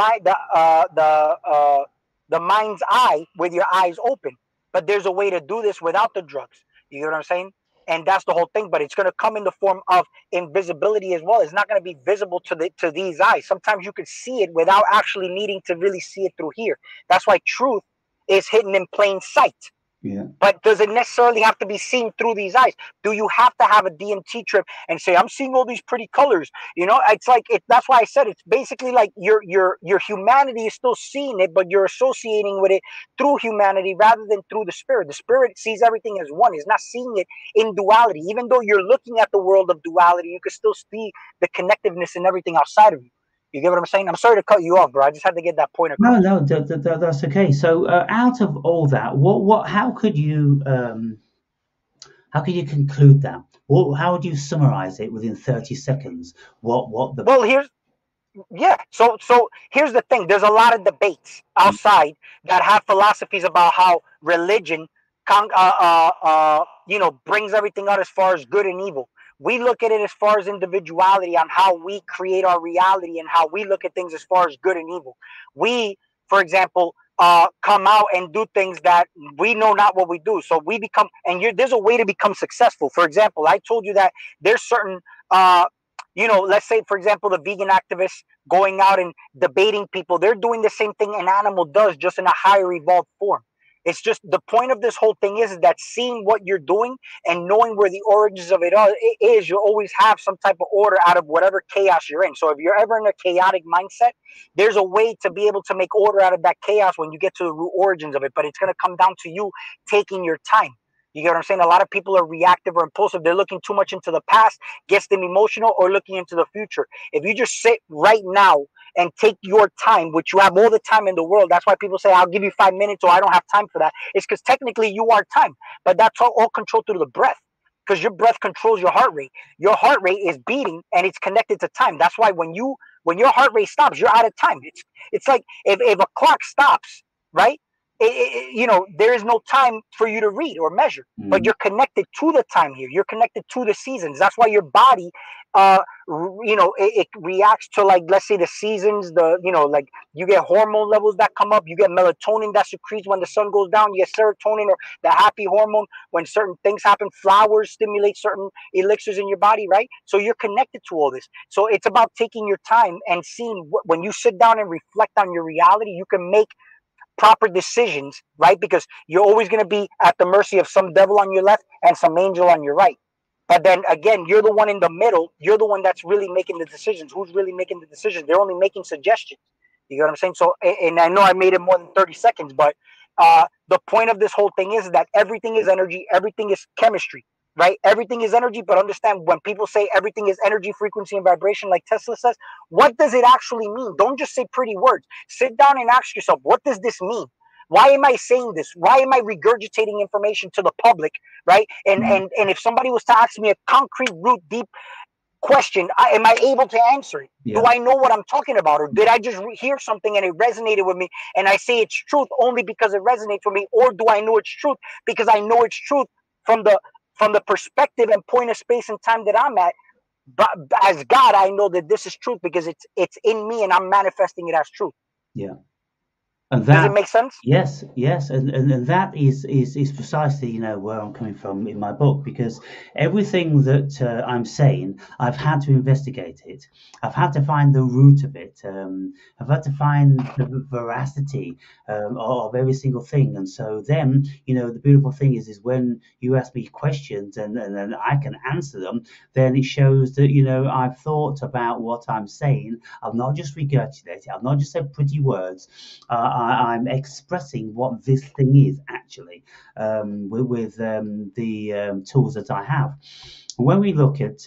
mind's eye with your eyes open. But there's a way to do this without the drugs. You get what I'm saying? And that's the whole thing. But it's going to come in the form of invisibility as well. It's not going to be visible to these eyes. Sometimes you could see it without actually needing to really see it through here. That's why truth is hidden in plain sight. yeah. But does it necessarily have to be seen through these eyes? Do you have to have a DMT trip and say, I'm seeing all these pretty colors? You know, it's like that's why I said it's basically like your humanity is still seeing it, but you're associating with it through humanity rather than through the spirit. The spirit sees everything as one, is not seeing it in duality. Even though you're looking at the world of duality, you can still see the connectiveness in everything outside of you. You get what I'm saying? I'm sorry to cut you off, bro. I just had to get that point No, across. no, that's okay. So, out of all that, how could you conclude that? How would you summarize it within 30 seconds? What the Well, yeah. So here's the thing. There's a lot of debates outside that have philosophies about how religion, brings everything out as far as good and evil. We look at it as far as individuality on how we create our reality and how we look at things as far as good and evil. We, for example, come out and do things that we know not what we do. So we become, and there's a way to become successful. For example, I told you that there's certain let's say, for example, the vegan activists going out and debating people, they're doing the same thing an animal does, just in a higher evolved form. It's just the point of this whole thing is that seeing what you're doing and knowing where the origins of it is, you'll always have some type of order out of whatever chaos you're in. So if you're ever in a chaotic mindset, there's a way to be able to make order out of that chaos when you get to the root origins of it. But it's going to come down to you taking your time. You get what I'm saying? A lot of people are reactive or impulsive. They're looking too much into the past, gets them emotional, or looking into the future. If you just sit right now and take your time, which you have all the time in the world, that's why people say, I'll give you 5 minutes or I don't have time for that. It's because technically you are time, but that's all controlled through the breath, because your breath controls your heart rate. Your heart rate is beating and it's connected to time. That's why when your heart rate stops, you're out of time. It's like if a clock stops, right? There is no time for you to read or measure, but mm, you're connected to the time here. You're connected to the seasons. That's why your body, uh, it reacts to, like, let's say the seasons, like you get hormone levels that come up. You get melatonin that secretes when the sun goes down. You get serotonin, or the happy hormone, when certain things happen. Flowers stimulate certain elixirs in your body, right? So you're connected to all this. So it's about taking your time and seeing when you sit down and reflect on your reality, you can make proper decisions, right? Because you're always going to be at the mercy of some devil on your left and some angel on your right. But then again, you're the one in the middle. You're the one that's really making the decisions. Who's really making the decisions? They're only making suggestions. You get what I'm saying? So, and I know I made it more than 30 seconds, but the point of this whole thing is that everything is energy, everything is chemistry, right? Everything is energy, but understand, when people say everything is energy, frequency, and vibration, like Tesla says, what does it actually mean? Don't just say pretty words. Sit down and ask yourself, what does this mean? Why am I saying this? Why am I regurgitating information to the public, right? And mm, and and if somebody was to ask me a concrete, root deep question, am I able to answer it? Do yeah, I know what I'm talking about, or did I just hear something and it resonated with me, and I say it's truth only because it resonates with me, or do I know it's truth because I know it's truth from the perspective and point of space and time that I'm at? But as God, I know that this is truth because it's in me and I'm manifesting it as truth. yeah. And Does that, it make sense? yes, yes, and that is precisely, where I'm coming from in my book, because everything that I'm saying, I've had to investigate it. I've had to find the root of it. I've had to find the veracity of every single thing. And so then, the beautiful thing is when you ask me questions and then I can answer them, then it shows that, I've thought about what I'm saying. I've not just regurgitated. I've not just said pretty words. I'm expressing what this thing is actually, with the tools that I have. When we look at,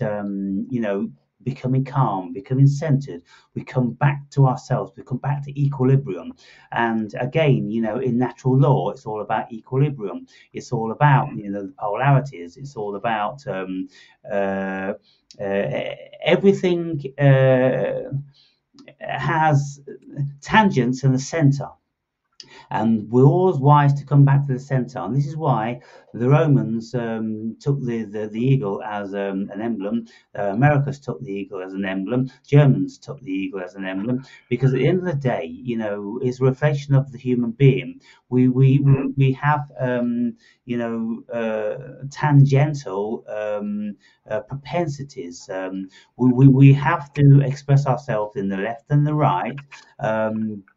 becoming calm, becoming centered, we come back to ourselves, we come back to equilibrium. And again, in natural law, it's all about equilibrium. It's all about, the polarities. It's all about uh, everything has tangents in the center. And we're always wise to come back to the center. And this is why the Romans took the eagle as an emblem. Americans took the eagle as an emblem. Germans took the eagle as an emblem, because at the end of the day, it's a reflection of the human being. We have tangential propensities. We have to express ourselves in the left and the right,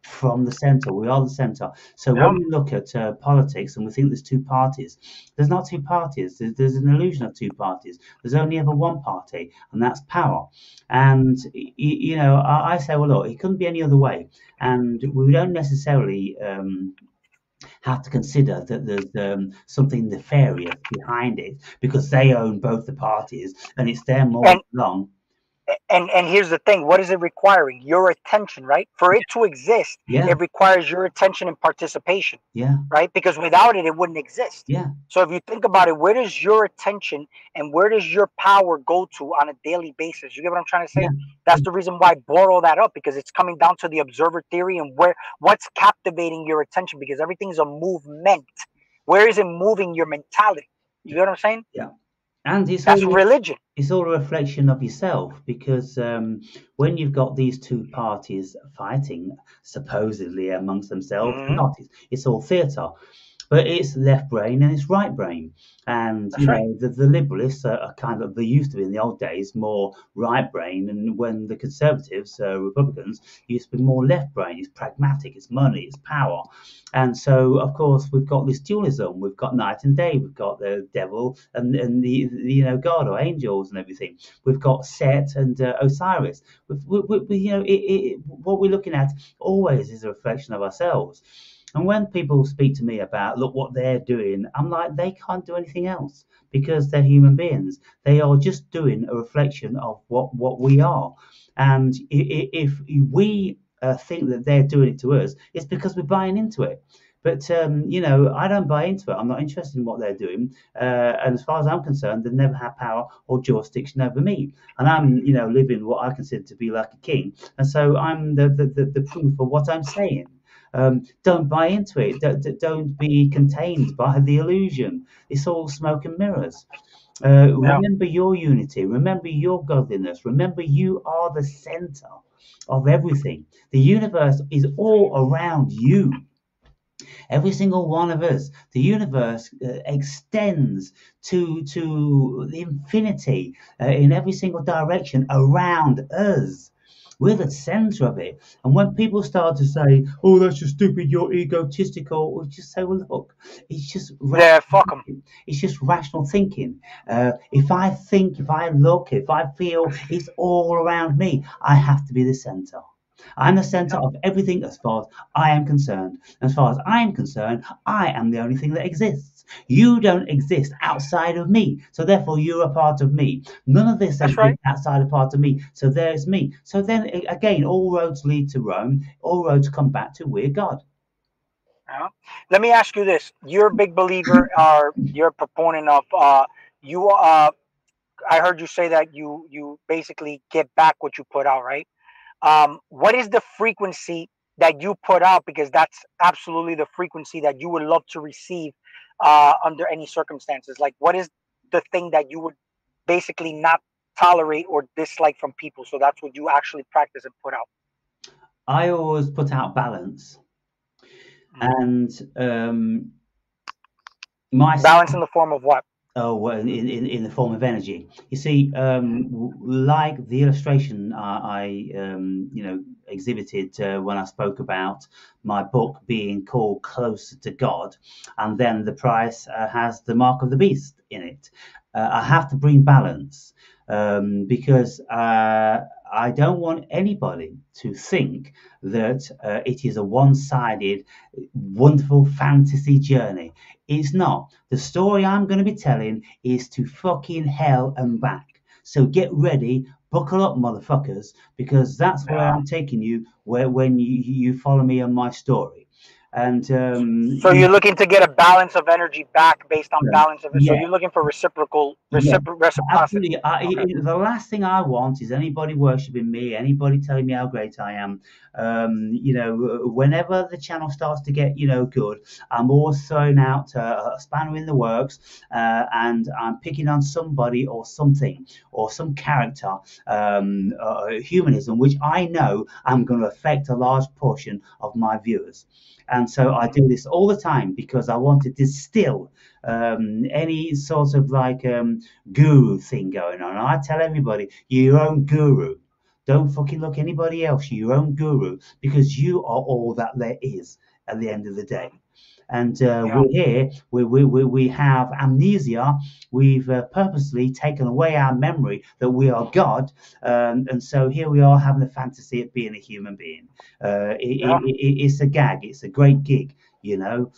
from the center. We are the center. So Yeah. when we look at politics and we think there's two parties, there's not two parties. There's an illusion of two parties. There's only ever one party, and that's power. And I say, well, look, it couldn't be any other way. And we don't necessarily have to consider that there's something nefarious behind it, because they own both the parties and it's them all And along. and here's the thing, what is it requiring? Your attention, right? For it to exist, Yeah, it requires your attention and participation, yeah, right? Because without it, it wouldn't exist. yeah, So if you think about it, where does your attention and where does your power go to on a daily basis? You get what I'm trying to yeah. say? That's the reason why I brought all that up, because it's coming down to the observer theory and what's captivating your attention, because everything's a movement. Where is it moving your mentality? You get what I'm saying? Yeah. And That's religion. it's all a reflection of yourself, because when you've got these two parties fighting supposedly amongst themselves, Hmm. it's all theatre. But it's left brain and it's right brain. And, That's right. the liberalists are kind of, they used to be in the old days more right brain. And when the conservatives, Republicans, used to be more left brain, it's pragmatic, it's money, it's power. And so, of course, we've got this dualism. We've got night and day. We've got the devil and the God or angels and everything. We've got Set and Osiris. What we're looking at always is a reflection of ourselves. And when people speak to me about, look what they're doing, I'm like, they can't do anything else, because they're human beings. They are just doing a reflection of what we are. And if we think that they're doing it to us, it's because we're buying into it. But I don't buy into it. I'm not interested in what they're doing. And as far as I'm concerned, they've never had power or jurisdiction over me. And I'm, living what I consider to be like a king. And so I'm the proof of what I'm saying. Don't buy into it. Don't be contained by the illusion. It's all smoke and mirrors. Yeah. Remember your unity. Remember your godliness. Remember you are the center of everything. The universe is all around you. Every single one of us. The universe extends to the infinity in every single direction around us. We're the center of it. And when people start to say, "Oh, that's just stupid, you're egotistical," we just say, "Well, look, it's just Yeah, rational fuck them. thinking. It's just rational thinking. If I think, if I look, if I feel, it's all around me. I have to be the center. I'm the center Yeah. of everything as far as I am concerned. As far as I am concerned, I am the only thing that exists. You don't exist outside of me, so therefore you're a part of me. None of this That's exists right. outside a part of me, so there's me. So then again, all roads lead to Rome. All roads come back to we're God. Yeah. Let me ask you this: you're a big believer, or you're a proponent of you. I heard you say that you basically get back what you put out, right? What is the frequency that you put out? Because that's absolutely the frequency that you would love to receive under any circumstances. Like, what is the thing that you would basically not tolerate or dislike from people? So that's what you actually practice and put out. I always put out balance. And my Balance in the form of what? Oh, well, in the form of energy. You see, like the illustration I exhibited when I spoke about my book being called Closer to God, and then the price has the mark of the beast in it. I have to bring balance because I don't want anybody to think that it is a one-sided, wonderful fantasy journey. It's not. The story I'm going to be telling is to fucking hell and back. So get ready, buckle up, motherfuckers, because that's where Yeah. I'm taking you. When you follow me on my story, and So you're looking to get a balance of energy back based on balance of it. So yeah, you're looking for yeah, reciprocity. absolutely. Okay. The last thing I want is anybody worshiping me, anybody telling me how great I am. Whenever the channel starts to get, good, I'm always throwing out a spanner in the works, and I'm picking on somebody or something or some character, humanism, which I know I'm going to affect a large portion of my viewers. And so I do this all the time because I want to distill any sort of like guru thing going on. And I tell everybody, you're your own guru. Don't fucking look anybody else. You're your own guru because you are all that there is at the end of the day. And Yeah. we're here. We have amnesia. We've purposely taken away our memory that we are God, and so here we are having a fantasy of being a human being. Yeah. It's a gag. It's a great gig, you know.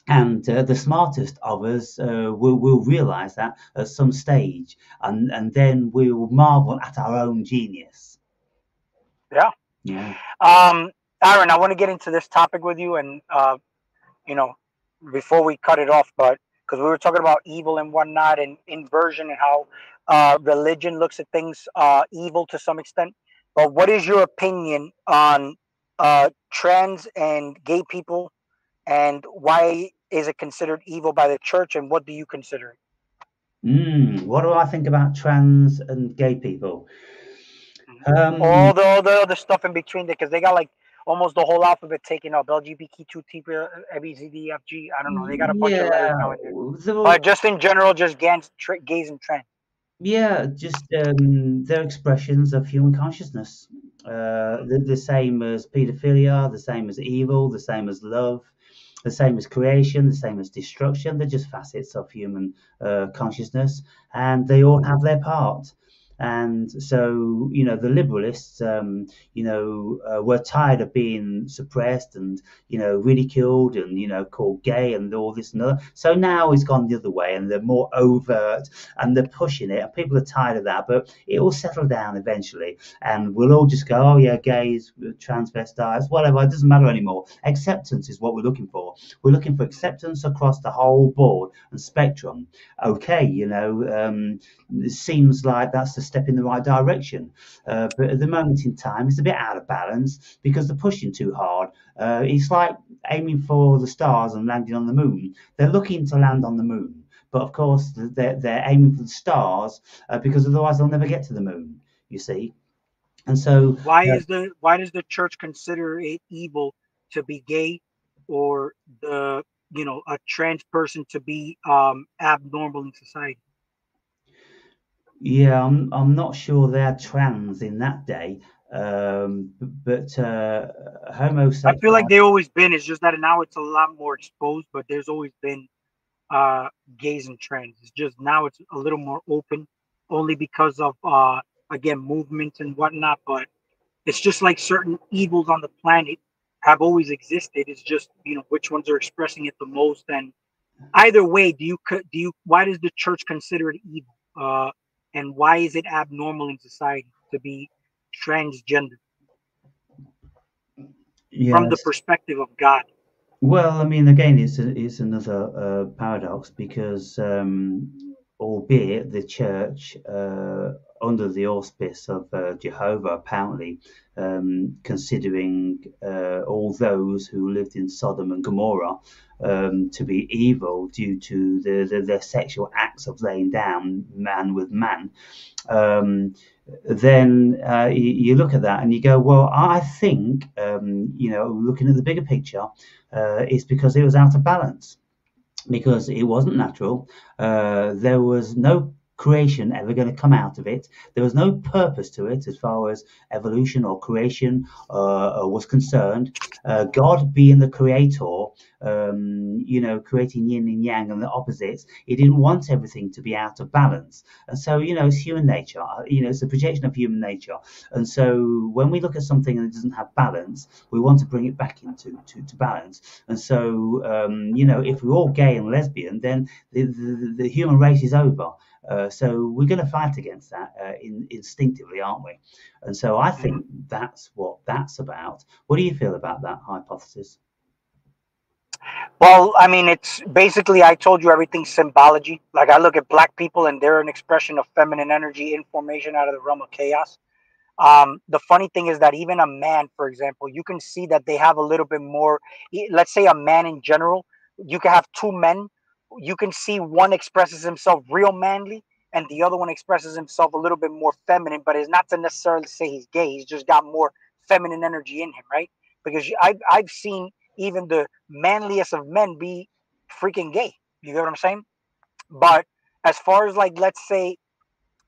And the smartest of us will realize that at some stage, and then we will marvel at our own genius. Yeah. Yeah. Um, Aaron, I want to get into this topic with you, and you know, before we cut it off, but because we were talking about evil and whatnot, and inversion, and how religion looks at things evil to some extent. But what is your opinion on trans and gay people, and why is it considered evil by the church, and what do you consider it? What do I think about trans and gay people? Mhm. Um, All the other stuff in between there, because they got like almost the whole alphabet taken up. LGBTQ2, A, B, C, D, F, G. I don't know. They got a bunch of letters yeah, now in there. the, But just in general, just gays and trans. yeah, just their expressions of human consciousness. The same as pedophilia, the same as evil, the same as love, the same as creation, the same as destruction. They're just facets of human consciousness, and they all have their part. And so, the liberalists, were tired of being suppressed and, ridiculed and, called gay and all this and other. So now it's gone the other way and they're more overt and they're pushing it. And people are tired of that, but it will settle down eventually. And we'll all just go, oh, yeah, gays, transvestites, whatever. It doesn't matter anymore. Acceptance is what we're looking for. We're looking for acceptance across the whole board and spectrum. Okay, it seems like that's a step in the right direction. But at the moment in time, it's a bit out of balance because they're pushing too hard. It's like aiming for the stars and landing on the moon. They're looking to land on the moon, but of course they're aiming for the stars because otherwise they'll never get to the moon. You see, and so Why does the church consider it evil to be gay, or a trans person to be abnormal in society? yeah, I'm not sure they're trans in that day, but I feel like homosexual. they always been. It's just that now it's a lot more exposed, but there's always been uh, gays and trans. It's just now it's a little more open, only because of again movements and whatnot. But it's just like certain evils on the planet have always existed. It's just which ones are expressing it the most. And either way, why does the church consider it evil? And why is it abnormal in society to be transgender from the Yes. perspective of God? Well, I mean, again, it's another paradox because, albeit the church, under the auspice of Jehovah, apparently considering all those who lived in Sodom and Gomorrah to be evil due to their sexual acts of laying down man with man, um, then you look at that and you go, well, I think, looking at the bigger picture, it's because it was out of balance, because it wasn't natural. There was no creation ever going to come out of it. There was no purpose to it as far as evolution or creation was concerned. God being the creator, creating yin and yang and the opposites, he didn't want everything to be out of balance. And so, it's human nature. It's a projection of human nature. And so when we look at something and it doesn't have balance, we want to bring it back into to balance. And so, if we're all gay and lesbian, then the human race is over. So we're going to fight against that instinctively, aren't we? And so I think that's what that's about. What do you feel about that hypothesis? Well, I mean, it's basically, I told you everything's symbology. Like, I look at black people and they're an expression of feminine energy information out of the realm of chaos. The funny thing is that even a man, for example, you can see that they have a little bit more. Let's say a man in general, you can have two men. You can see one expresses himself real manly, and the other one expresses himself a little bit more feminine. But it's not to necessarily say he's gay. He's just got more feminine energy in him, right? Because I've seen even the manliest of men be freaking gay. You get what I'm saying? But as far as, like, let's say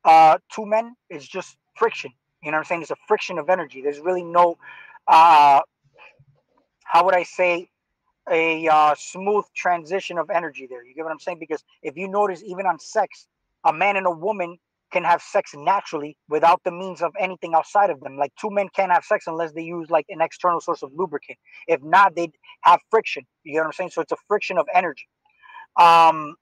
two men, it's just friction. You know what I'm saying? It's a friction of energy. There's really no, uh, how would I say, a smooth transition of energy there. You get what I'm saying? Because if you notice, even on sex, a man and a woman can have sex naturally without the means of anything outside of them. Like, two men can't have sex unless they use like an external source of lubricant. If not, they'd have friction. You get what I'm saying? So it's a friction of energy. Um,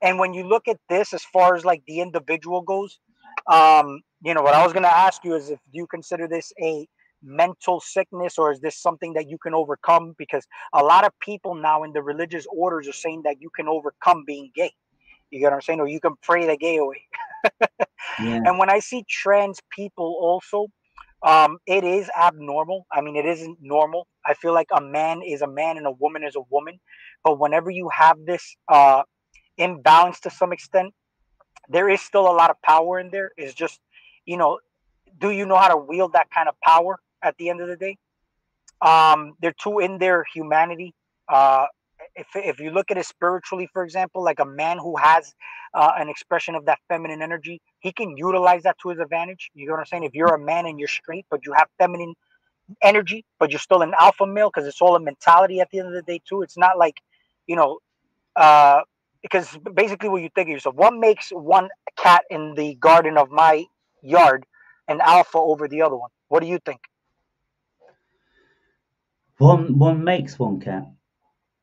and when you look at this, as far as like the individual goes, what I was going to ask you is, if do you consider this a mental sickness, or is this something that you can overcome? Because a lot of people now in the religious orders are saying that you can overcome being gay. You get what I'm saying? Or you can pray the gay away. Yeah. And when I see trans people also, it is abnormal. I mean, it isn't normal. I feel like a man is a man and a woman is a woman. But whenever you have this imbalance to some extent, there is still a lot of power in there. It's just, you know, do you know how to wield that kind of power at the end of the day? They're too in their humanity. Uh, if you look at it spiritually, for example, like a man who has an expression of that feminine energy, he can utilize that to his advantage. You know what I'm saying? If you're a man and you're straight, but you have feminine energy, but you're still an alpha male, because it's all a mentality at the end of the day, too. It's not like, you know, uh, because basically what you think of yourself, what makes one cat in the garden of my yard an alpha over the other one? What do you think? One makes one cat.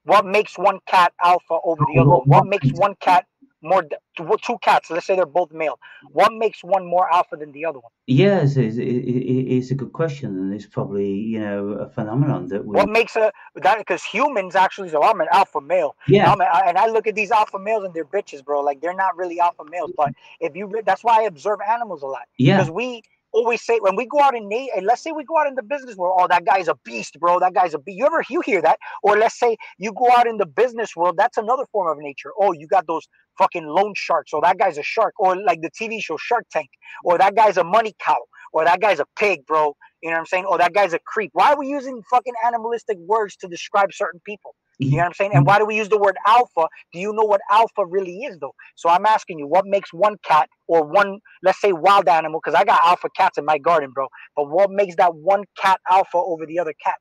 What makes one cat alpha over the other What, one? What what makes makes one cat more? Two cats. Let's say they're both male. What makes one more alpha than the other one? Yes, it's a good question, and it's probably a phenomenon that What we. makes a that? Because humans actually say, "Oh, I'm an alpha male." Yeah, And I look at these alpha males and they're bitches, bro. Like, they're not really alpha males. But if you, that's why I observe animals a lot, yeah, because we always say when we go out in and let's say we go out in the business world, oh, that guy's a beast, bro. That guy's a beast. You hear that? Or let's say you go out in the business world, that's another form of nature. Oh, you got those fucking loan sharks. Oh, that guy's a shark. Or like the TV show Shark Tank. Or that guy's a money cow. Or that guy's a pig, bro. You know what I'm saying? Oh, that guy's a creep. Why are we using fucking animalistic words to describe certain people? You know what I'm saying? And why do we use the word alpha? Do you know what alpha really is, though? So I'm asking you, what makes one cat or one, let's say, wild animal? Because I got alpha cats in my garden, bro. But what makes that one cat alpha over the other cat?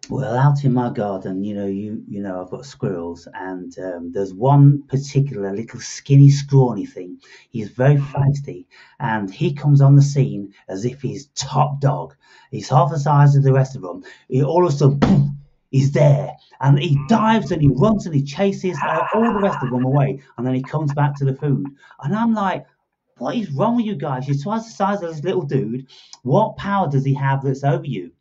Well, out in my garden, I've got squirrels, and there's one particular little skinny, scrawny thing. He's very feisty, and he comes on the scene as if he's top dog. He's half the size of the rest of them. All of a sudden, boom, he's there, and he dives and he runs and he chases all the rest of them away, and then he comes back to the food. And I'm like, what is wrong with you guys? You're twice the size of this little dude. What power does he have that's over you?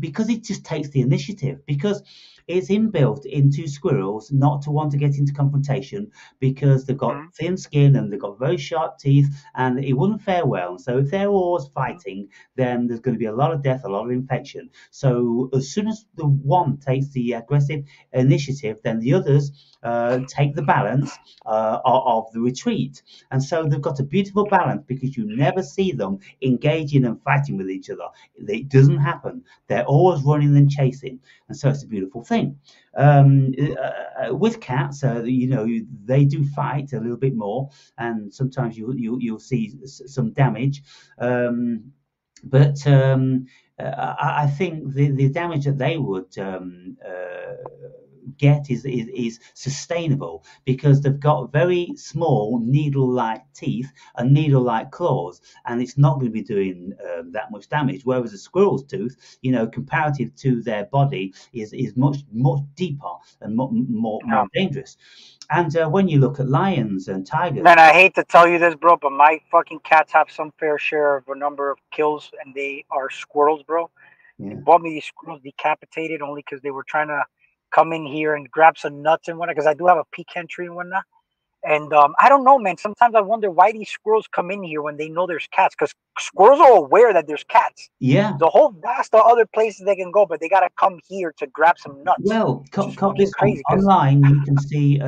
Because it just takes the initiative. Because it's inbuilt into squirrels not to want to get into confrontation because they've got Mm-hmm. thin skin and they've got very sharp teeth, and it wouldn't fare well. So if they're always fighting, then there's going to be a lot of death, a lot of infection. So as soon as the one takes the aggressive initiative, then the others take the balance of the retreat. And so they've got a beautiful balance because you never see them engaging and fighting with each other. It doesn't happen. They're always running and chasing. And so it's a beautiful thing. With cats, they do fight a little bit more, and sometimes you'll see some damage. But I think the damage that they would get is sustainable because they've got very small needle-like teeth and needle-like claws, and it's not going to be doing that much damage. Whereas a squirrel's tooth, comparative to their body, is much deeper and more No. dangerous. And when you look at lions and tigers, Man, I hate to tell you this, bro, but my fucking cats have some fair share of a number of kills, and they are squirrels, bro. They yeah, bought me these squirrels decapitated only because they were trying to come in here and grab some nuts and whatnot. Because I do have a pecan tree and whatnot. And I don't know, man. Sometimes I wonder why these squirrels come in here when they know there's cats. Because squirrels are aware that there's cats. yeah. There's a whole vast of other places they can go, but they gotta come here to grab some nuts, Well, which is cop fucking this one. crazy. Because Online, you can see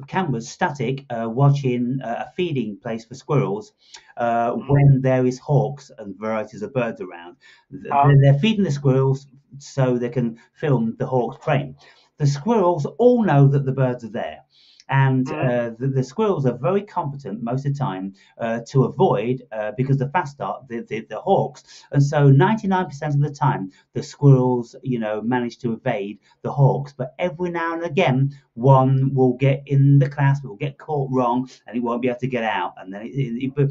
cameras static watching a feeding place for squirrels when there is hawks and varieties of birds around. They're feeding the squirrels so they can film the hawks preying. The squirrels all know that the birds are there. And the squirrels are very competent most of the time to avoid because they're faster the hawks, and so 99% of the time the squirrels manage to evade the hawks, but every now and again one will get in the clasp, will get caught wrong, and it won't be able to get out, and then but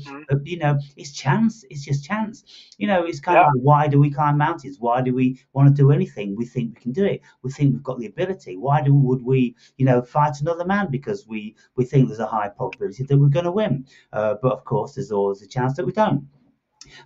it's chance. It's just chance. It's kind of yeah, like, why do we climb mountains? Why do we want to do anything? We think we can do it. We think we've got the ability. Would we fight another man because we think there's a high probability that we're going to win, but of course there's always a chance that we don't.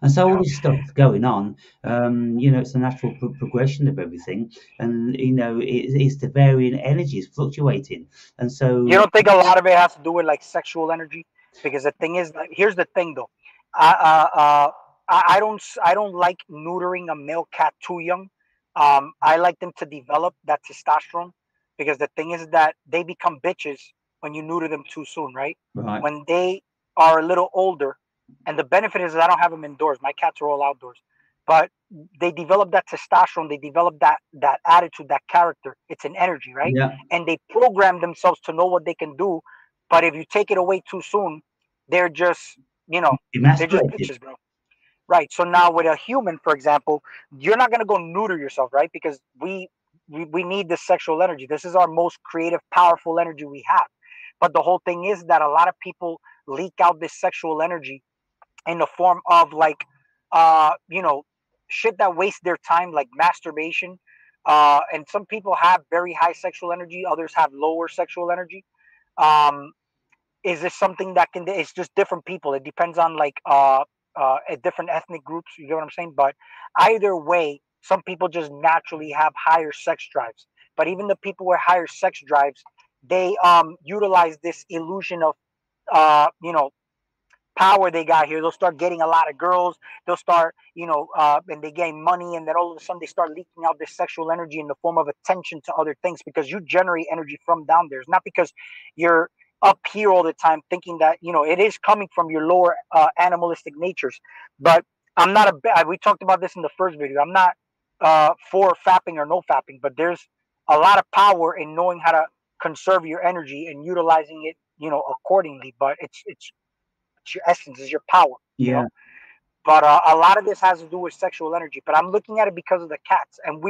And so all yeah. this stuff going on, it's a natural progression of everything, and it's the varying energies fluctuating, and You so don't think a lot of it has to do with like sexual energy? Because the thing is, like, here's the thing though. I, I don't like neutering a male cat too young. I like them to develop that testosterone because the thing is that they become bitches when you neuter them too soon, right? right, When they are a little older, and the benefit is that I don't have them indoors. My cats are all outdoors, but they develop that testosterone. They develop that attitude, that character. It's an energy, right? yeah, And they program themselves to know what they can do. But if you take it away too soon, they're just, you know, they're just emasculated, bitches, bro. Right. So now with a human, for example, you're not gonna go neuter yourself, right? Because we need this sexual energy. This is our most creative, powerful energy we have. But the whole thing is that a lot of people leak out this sexual energy in the form of like, you know, shit that wastes their time, like masturbation. And some people have very high sexual energy, others have lower sexual energy. Um, is this something that can? It's just different people. It depends on like different ethnic groups. You get what I'm saying? But either way, some people just naturally have higher sex drives. But even the people with higher sex drives, they utilize this illusion of you know, power they got here. They'll start getting a lot of girls. They'll start, and they gain money, and then all of a sudden they start leaking out this sexual energy in the form of attention to other things because you generate energy from down there. It's not because you're up here all the time thinking that it is coming from your lower animalistic natures. But I'm not we talked about this in the first video. I'm not for fapping or no fapping, but there's a lot of power in knowing how to conserve your energy and utilizing it, accordingly. But it's your essence, is your power. yeah, But a lot of this has to do with sexual energy. But I'm looking at it because of the cats, and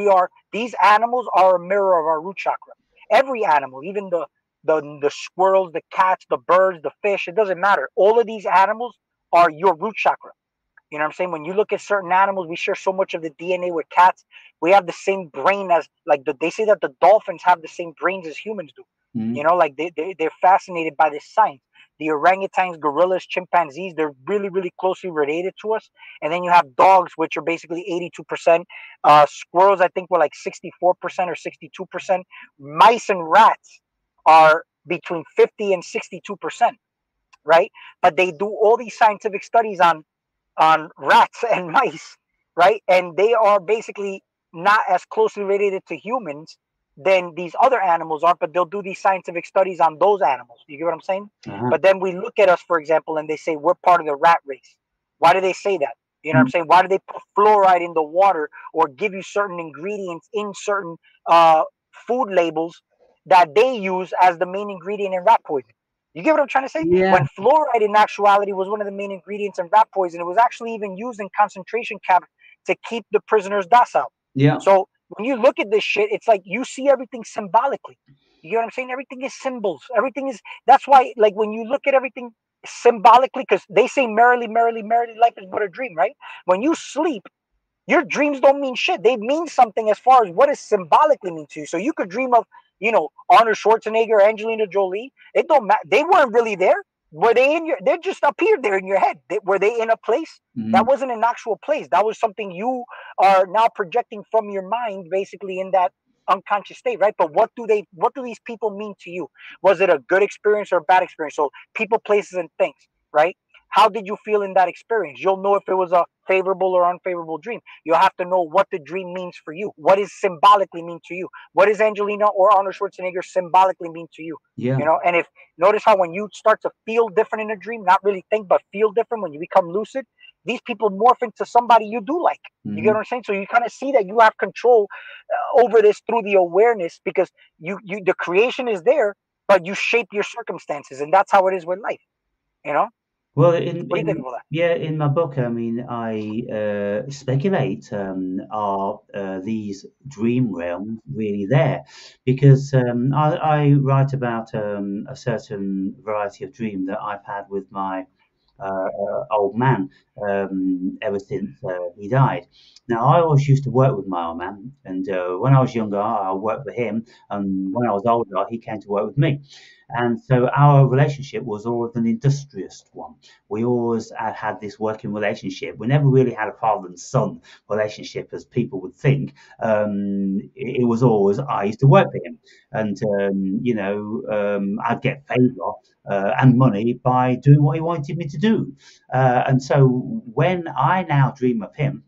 these animals are a mirror of our root chakra. Every animal, even the squirrels, the cats, the birds, the fish, it doesn't matter. All of these animals are your root chakra. You know what I'm saying? When you look at certain animals, we share so much of the DNA with cats. We have the same brain as like they say that the dolphins have the same brains as humans do. mm, Like they're fascinated by this science. the orangutans, gorillas, chimpanzees, they're really, really closely related to us. And then you have dogs, which are basically 82%. Squirrels, I think, were like 64% or 62%. Mice and rats are between 50 and 62%, right? But they do all these scientific studies on rats and mice, right? And they are basically not as closely related to humans than these other animals are, but they'll do these scientific studies on those animals. You get what I'm saying? Uh-huh. But then we look at us, for example, and they say we're part of the rat race. Why do they say that? You know what I'm saying? Why do they put fluoride in the water or give you certain ingredients in certain uh, food labels that they use as the main ingredient in rat poison? You get what I'm trying to say? Yeah, When fluoride in actuality was one of the main ingredients in rat poison, it was actually even used in concentration camps to keep the prisoners docile. yeah. So when you look at this shit, it's like you see everything symbolically. You get what I'm saying? Everything is symbols. Everything is. That's why, like, when you look at everything symbolically, because they say merrily, merrily, merrily, life is but a dream, right? When you sleep, your dreams don't mean shit. They mean something as far as what does symbolically mean to you. So you could dream of, Arnold Schwarzenegger, Angelina Jolie. It don't matter. They weren't really there. Were they in your? They just appeared there in your head. Were they in a place? Mhm. That wasn't an actual place. That was something you are now projecting from your mind, basically in that unconscious state, right? But what do these people mean to you? Was it a good experience or a bad experience? So people, places, and things, right? How did you feel in that experience? You'll know if it was a favorable or unfavorable dream. You'll have to know what the dream means for you. What does symbolically mean to you? What does Angelina or Arnold Schwarzenegger symbolically mean to you? Yeah. And if notice how when you start to feel different in a dream, not really think, but feel different when you become lucid, these people morph into somebody you do like. You get Mhm. what I'm saying? So you kind of see that you have control over this through the awareness because you the creation is there, but you shape your circumstances, and that's how it is with life. You know? Well, What do you think about that? yeah, in my book, I mean, I speculate, are these dream realms really there? Because I write about a certain variety of dream that I've had with my old man ever since he died. Now, I always used to work with my old man, and when I was younger, I worked for him, and when I was older, he came to work with me. And so our relationship was always an industrious one. We always had this working relationship. We never really had a father and son relationship, as people would think. It was always I used to work for him, and I'd get favour and money by doing what he wanted me to do. And so when I now dream of him,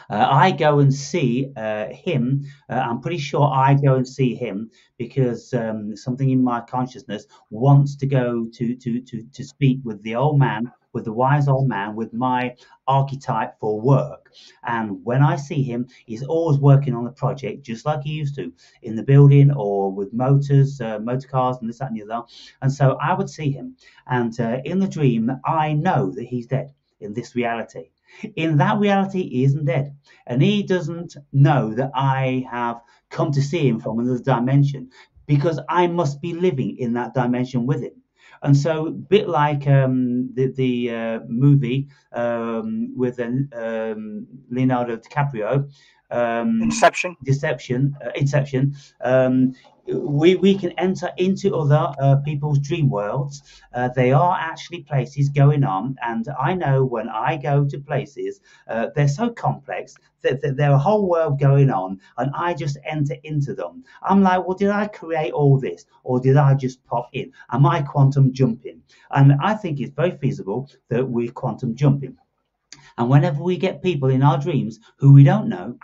I go and see him. I'm pretty sure I go and see him because something in my consciousness wants to go to speak with the old man, with the wise old man, with my archetype for work. And when I see him, he's always working on the project just like he used to in the building or with motors, motor cars, and this, that, and the other. And so I would see him. And in the dream, I know that he's dead in this reality. In that reality, he isn't dead. And he doesn't know that I have come to see him from another dimension because I must be living in that dimension with him. And so, a bit like the movie with Leonardo DiCaprio, Inception. Inception. We can enter into other people's dream worlds. They are actually places going on, and I know when I go to places, they're so complex that they're a whole world going on, and I just enter into them. I'm like, well, did I create all this, or did I just pop in? Am I quantum jumping? And I think it's very feasible that we're quantum jumping. And whenever we get people in our dreams who we don't know,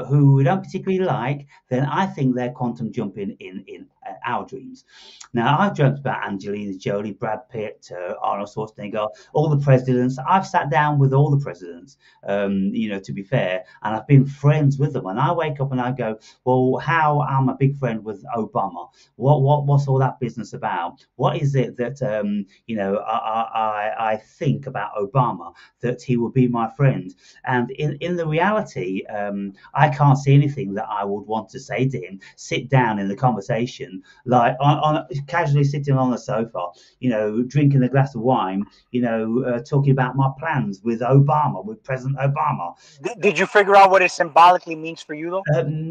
who we don't particularly like, then I think they're quantum jumping in our dreams. Now, I've dreamt about Angelina Jolie, Brad Pitt, Arnold Schwarzenegger, all the presidents. I've sat down with all the presidents, to be fair, and I've been friends with them. And I wake up and I go, well, how am I a big friend with Obama? What's all that business about? What is it that I think about Obama that he will be my friend? And in the reality, I can't see anything that I would want to say to him. Sit down in the conversation television, like casually sitting on the sofa, drinking a glass of wine, talking about my plans with Obama, with President Obama. Did you figure out what it symbolically means for you though?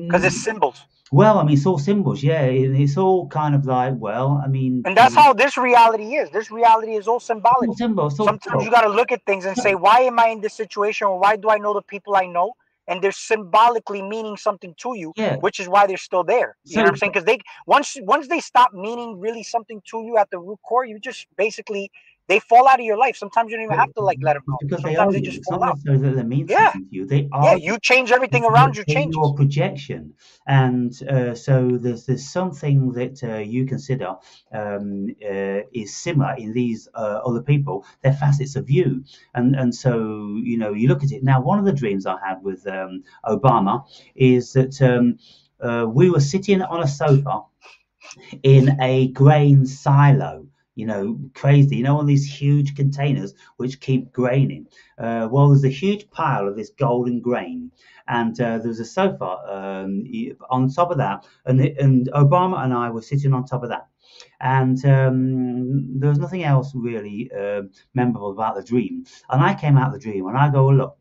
Because it's Um, symbols. well, I mean, it's all symbols, yeah. It's all kind of like, well, I mean, And that's how this reality is. This reality is all it's symbolic. all symbols, it's all Sometimes symbols. you got to look at things and say, why am I in this situation? Or why do I know the people I know? And they're symbolically meaning something to you, Yeah. which is why they're still there. You know what So I'm saying? Because once they stop meaning really something to you at the root core, you just basically, they fall out of your life. Sometimes you don't even have to like let them it's go. because they are Sometimes they you. just It's fall not out. necessarily that they mean Yeah. something to you. They Yeah. are You change everything around you they're your changes. projection, and so there's something that you consider is similar in these other people. They're facets of you, and so you look at it now. One of the dreams I had with Obama is that we were sitting on a sofa in a grain silo. Crazy. All these huge containers which keep graining. Well, there's a huge pile of this golden grain, and there was a sofa on top of that, and Obama and I were sitting on top of that. And there was nothing else really memorable about the dream. And I came out of the dream and I go, look,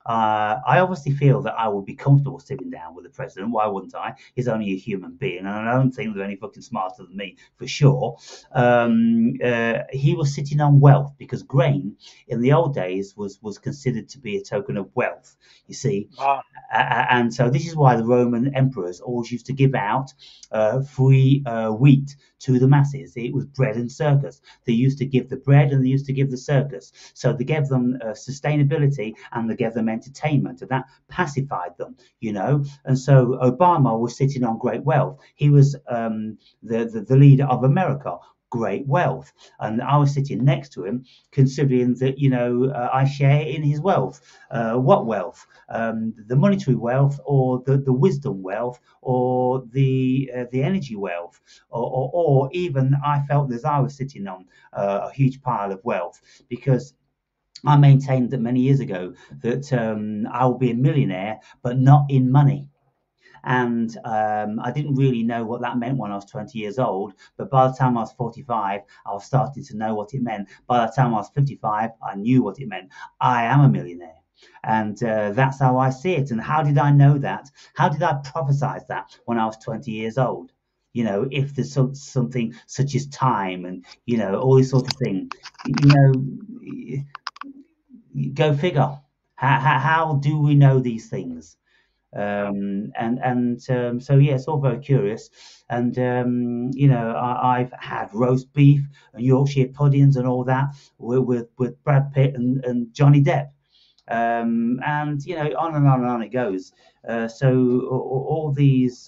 I obviously feel that I would be comfortable sitting down with the president. Why wouldn't I? He's only a human being, and I don't think they're any fucking smarter than me, for sure. He was sitting on wealth because grain in the old days was considered to be a token of wealth. You see, Wow. and so this is why the Roman emperors always used to give out free wheat to the masses. It was bread and circus. They used to give the bread and they used to give the circus. So they gave them sustainability and they gave them entertainment, and that pacified them, And so Obama was sitting on great wealth. He was the leader of America. Great wealth, and I was sitting next to him, considering that I share in his wealth. What wealth? The monetary wealth, or the wisdom wealth, or the energy wealth, or even I felt as I was sitting on a huge pile of wealth, because I maintained that many years ago that I will be a millionaire, but not in money. And I didn't really know what that meant when I was 20 years old. But by the time I was 45, I was starting to know what it meant. By the time I was 55, I knew what it meant. I am a millionaire. And that's how I see it. And how did I know that? How did I prophesize that when I was 20 years old? If there's something such as time and, all this sort of thing, go figure. How do we know these things? So yeah, it's all very curious. And I've had roast beef and Yorkshire puddings and all that with Brad Pitt and Johnny Depp. And on and on and on it goes. So all these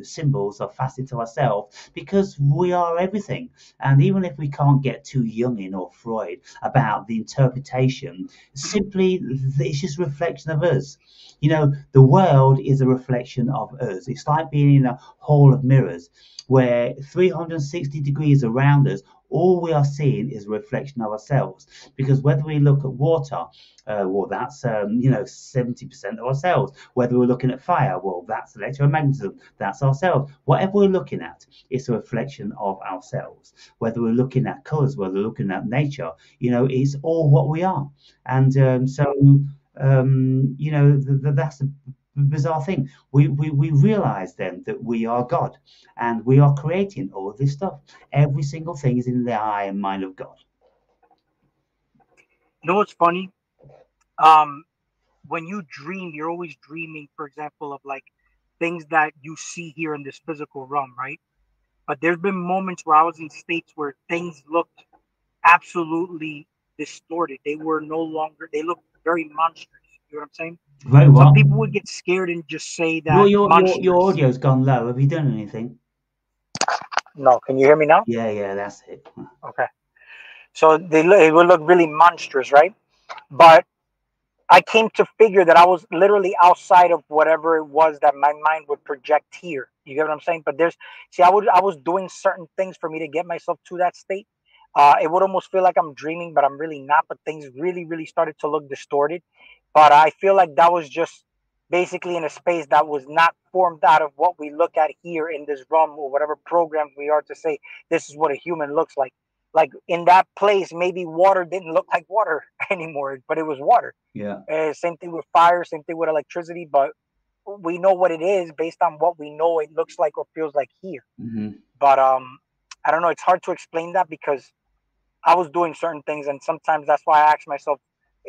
symbols are facets to ourselves because we are everything. And even if we can't get too Jungian or Freud about the interpretation, simply it's just a reflection of us. The world is a reflection of us. It's like being in a hall of mirrors where 360 degrees around us, all we are seeing is a reflection of ourselves. Because whether we look at water, well, that's 70% of ourselves. Whether we're looking at fire, well, that's electromagnetism. That's ourselves. Whatever we're looking at, it's a reflection of ourselves. Whether we're looking at colours, whether we're looking at nature, it's all what we are. And that's the bizarre thing. We realize then that we are God, and we are creating all of this stuff. Every single thing is in the eye and mind of God. You know what's funny? When you dream, you're always dreaming, for example, of like things that you see here in this physical realm, right? But there's been moments where I was in states where things looked absolutely distorted. They were no longer, they looked very monstrous. You know what I'm saying? Very Some well. people would get scared and just say Your that your your your monstrous. audio's gone low. Have you done anything? No, can you hear me now? Yeah, that's it. Okay. So it would look really monstrous, right? But I came to figure that I was literally outside of whatever it was that my mind would project here. You get what I'm saying? But I was doing certain things for me to get myself to that state. It would almost feel like I'm dreaming, but I'm really not. But things really, really started to look distorted. But I feel like that was just basically in a space that was not formed out of what we look at here in this realm or whatever programs we are to say this is what a human looks like. Like in that place, maybe water didn't look like water anymore, but it was water. Yeah. Same thing with fire, same thing with electricity, but we know what it is based on what we know it looks like or feels like here. Hmm. But I don't know. It's hard to explain that because I was doing certain things, and sometimes that's why I asked myself,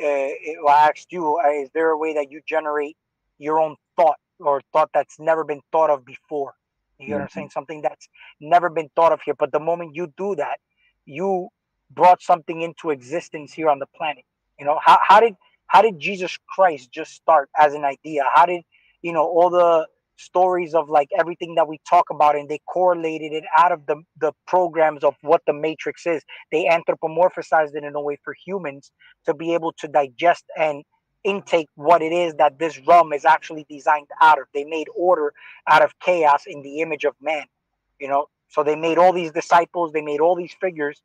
I asked you, is there a way that you generate your own thought or thought that's never been thought of before? You know what I'm saying? Something that's never been thought of here. But the moment you do that, you brought something into existence here on the planet. You know, how did Jesus Christ just start as an idea? How did all the stories of like everything that we talk about and they correlated it out of the programs of what the Matrix is? They anthropomorphized it in a way for humans to be able to digest and intake what it is that this realm is actually designed out of. They made order out of chaos in the image of man, so they made all these disciples, they made all these figures,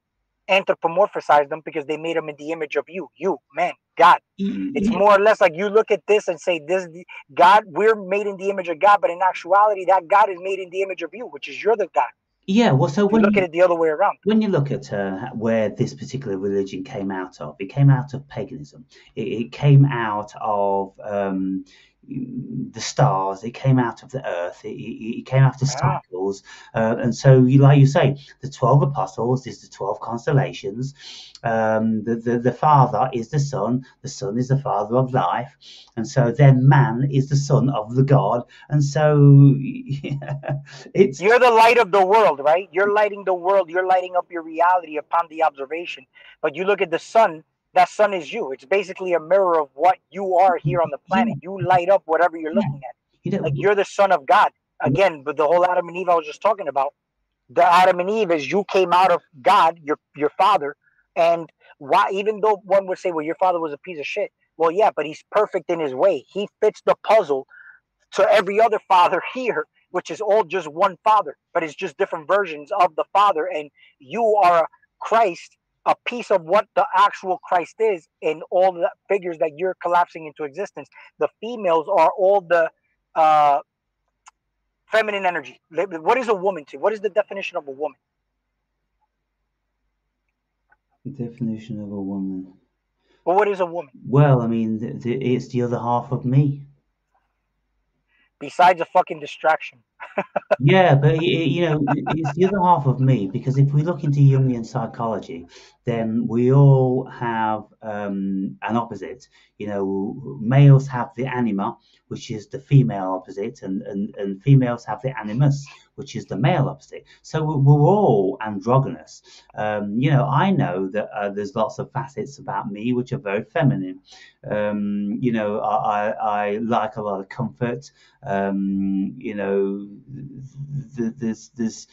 anthropomorphized them because they made them in the image of you, man, God. It's Yeah. more or less like you look at this and say, this God, we're made in the image of God, but in actuality, that God is made in the image of you, which is you're the God. Yeah. Well, so If you look at it the other way around. when you look at where this particular religion came out of, it came out of paganism. It came out of the stars. It came out of the earth. It came out of Ah, cycles. And so, like you say, the 12 apostles is the 12 constellations. The Father is the Son. The Son is the Father of life. And so then man is the son of the God. And so it's you're the light of the world, right? You're lighting the world. You're lighting up your reality upon the observation. But you look at the sun, that sun is you. It's basically a mirror of what you are here on the yeah, planet. You light up whatever you're yeah. looking at. You Like know, you're the son of God. Again, but the whole Adam and Eve I was just talking about, the Adam and Eve is you came out of God, your father, and why? Even though one would say, well, your father was a piece of shit. Well, yeah, but he's perfect in his way. He fits the puzzle to every other father here, which is all just one father, but it's just different versions of the father. And you are Christ, a piece of what the actual Christ is, in all the figures that you're collapsing into existence. The females are all the uh, feminine energy. What is a woman to? What is the definition of a woman? the definition of a woman. Well, what is a woman Well, I mean, it's the other half of me. besides a fucking distraction? Yeah, but it's the other half of me because if we look into Jungian psychology, then we all have an opposite. Males have the anima, which is the female opposite, and females have the animus, which is the male opposite. So we're all androgynous. I know that there's lots of facets about me which are very feminine. I like a lot of comfort. There's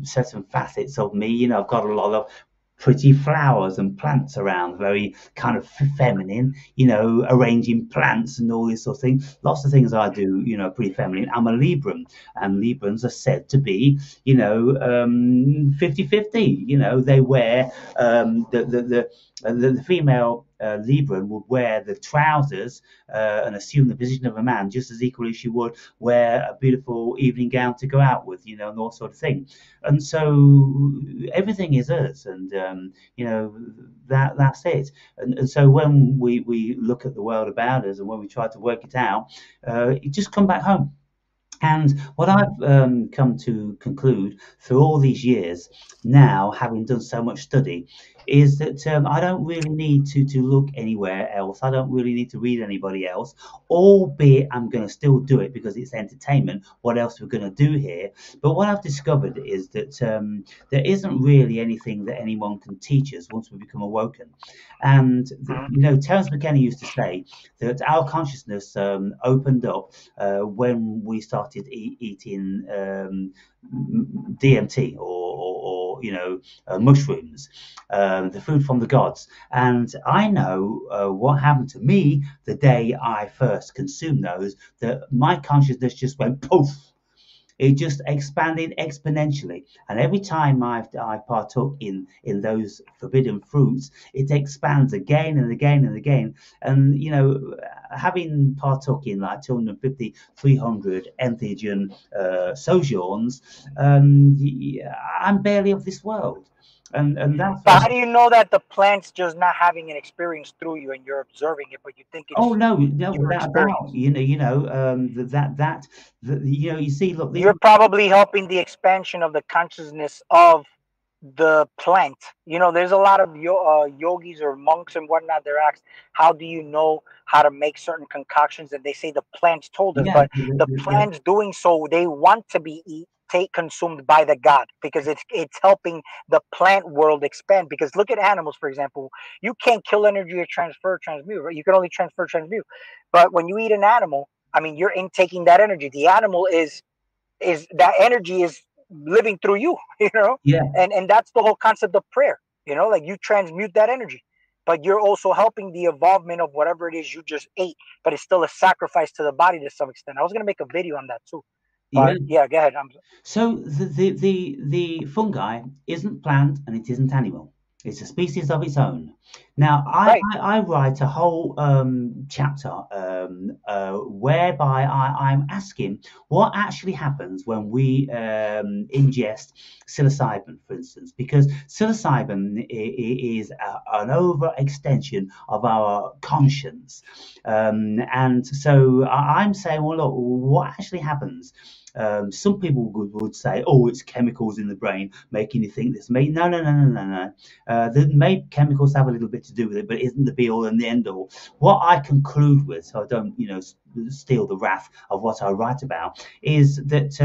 certain facets of me. I've got a lot of pretty flowers and plants around, very kind of feminine, arranging plants and all this sort of thing. Lots of things I do, pretty feminine. I'm a Libran, and Librans are said to be, 50-50. They wear the female Libran would wear the trousers and assume the position of a man just as equally as she would wear a beautiful evening gown to go out with, and all sort of thing. And so everything is us, and that's it. And so when we look at the world about us and when we try to work it out, it just come back home. And what I've come to conclude through all these years, now having done so much study, is that I don't really need to look anywhere else. I don't really need to read anybody else, albeit I'm going to still do it because it's entertainment. What else we're going to do here? But what I've discovered is that there isn't really anything that anyone can teach us once we become awoken. And Terence McKenna used to say that our consciousness opened up when we started eating DMT or mushrooms, the food from the gods. And I know what happened to me the day I first consumed those, that my consciousness just went poof. It just expanded exponentially. And every time I partook in those forbidden fruits, it expands again and again and again. And having partook in like 250, 300 entheogen sojourns, I'm barely of this world. And that's But what. how do you know that the plant's just not having an experience through you and you're observing it, but you think Oh it's no, no, your without a doubt. experience? You see, look, You're probably helping the expansion of the consciousness of the plant. There's a lot of yogis or monks and whatnot. They're asked, how do you know how to make certain concoctions? And they say the plants told us, yeah, but the plants doing so, they want to be consumed by the god, because it's helping the plant world expand. Because look at animals, for example. You can't kill energy or transmute, right? You can only transmute. But when you eat an animal, I mean, you're intaking that energy. The animal is that energy is living through you, yeah, and that's the whole concept of prayer. Like you transmute that energy, but you're also helping the evolvement of whatever it is you just ate. But it's still a sacrifice to the body to some extent. I was gonna make a video on that too, yeah. but yeah, go ahead. So the fungi isn't plant and it isn't animal. It's a species of its own. Now Right. I write a whole chapter whereby I'm asking what actually happens when we ingest psilocybin, for instance, because psilocybin is an overextension of our conscience, and so I'm saying, well, look, what actually happens? Some people would say, "Oh, it's chemicals in the brain making you think this." No, no, no, no, no, no. The chemicals have a little bit to do with it, but it isn't the be all and the end all. What I conclude with, so I don't, steal the wrath of what I write about, is that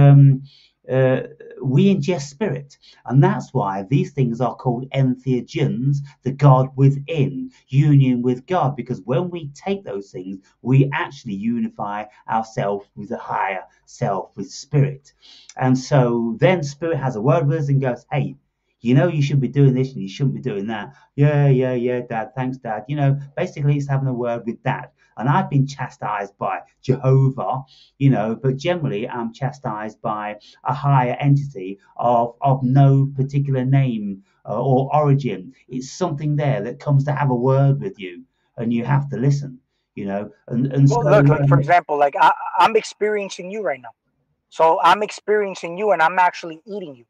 uh, we ingest spirit, and that's why these things are called entheogens, the God within, union with God, because when we take those things, we actually unify ourselves with the higher self, with spirit. And so then spirit has a word with us and goes, hey, you should be doing this and you shouldn't be doing that. Yeah, yeah, yeah, dad, thanks, dad. Basically it's having a word with dad. And I've been chastised by Jehovah, but generally I'm chastised by a higher entity of no particular name or origin. It's something there that comes to have a word with you, and you have to listen. And Well, so look, like for example, like I'm experiencing you right now. So I'm experiencing you, and I'm actually eating you.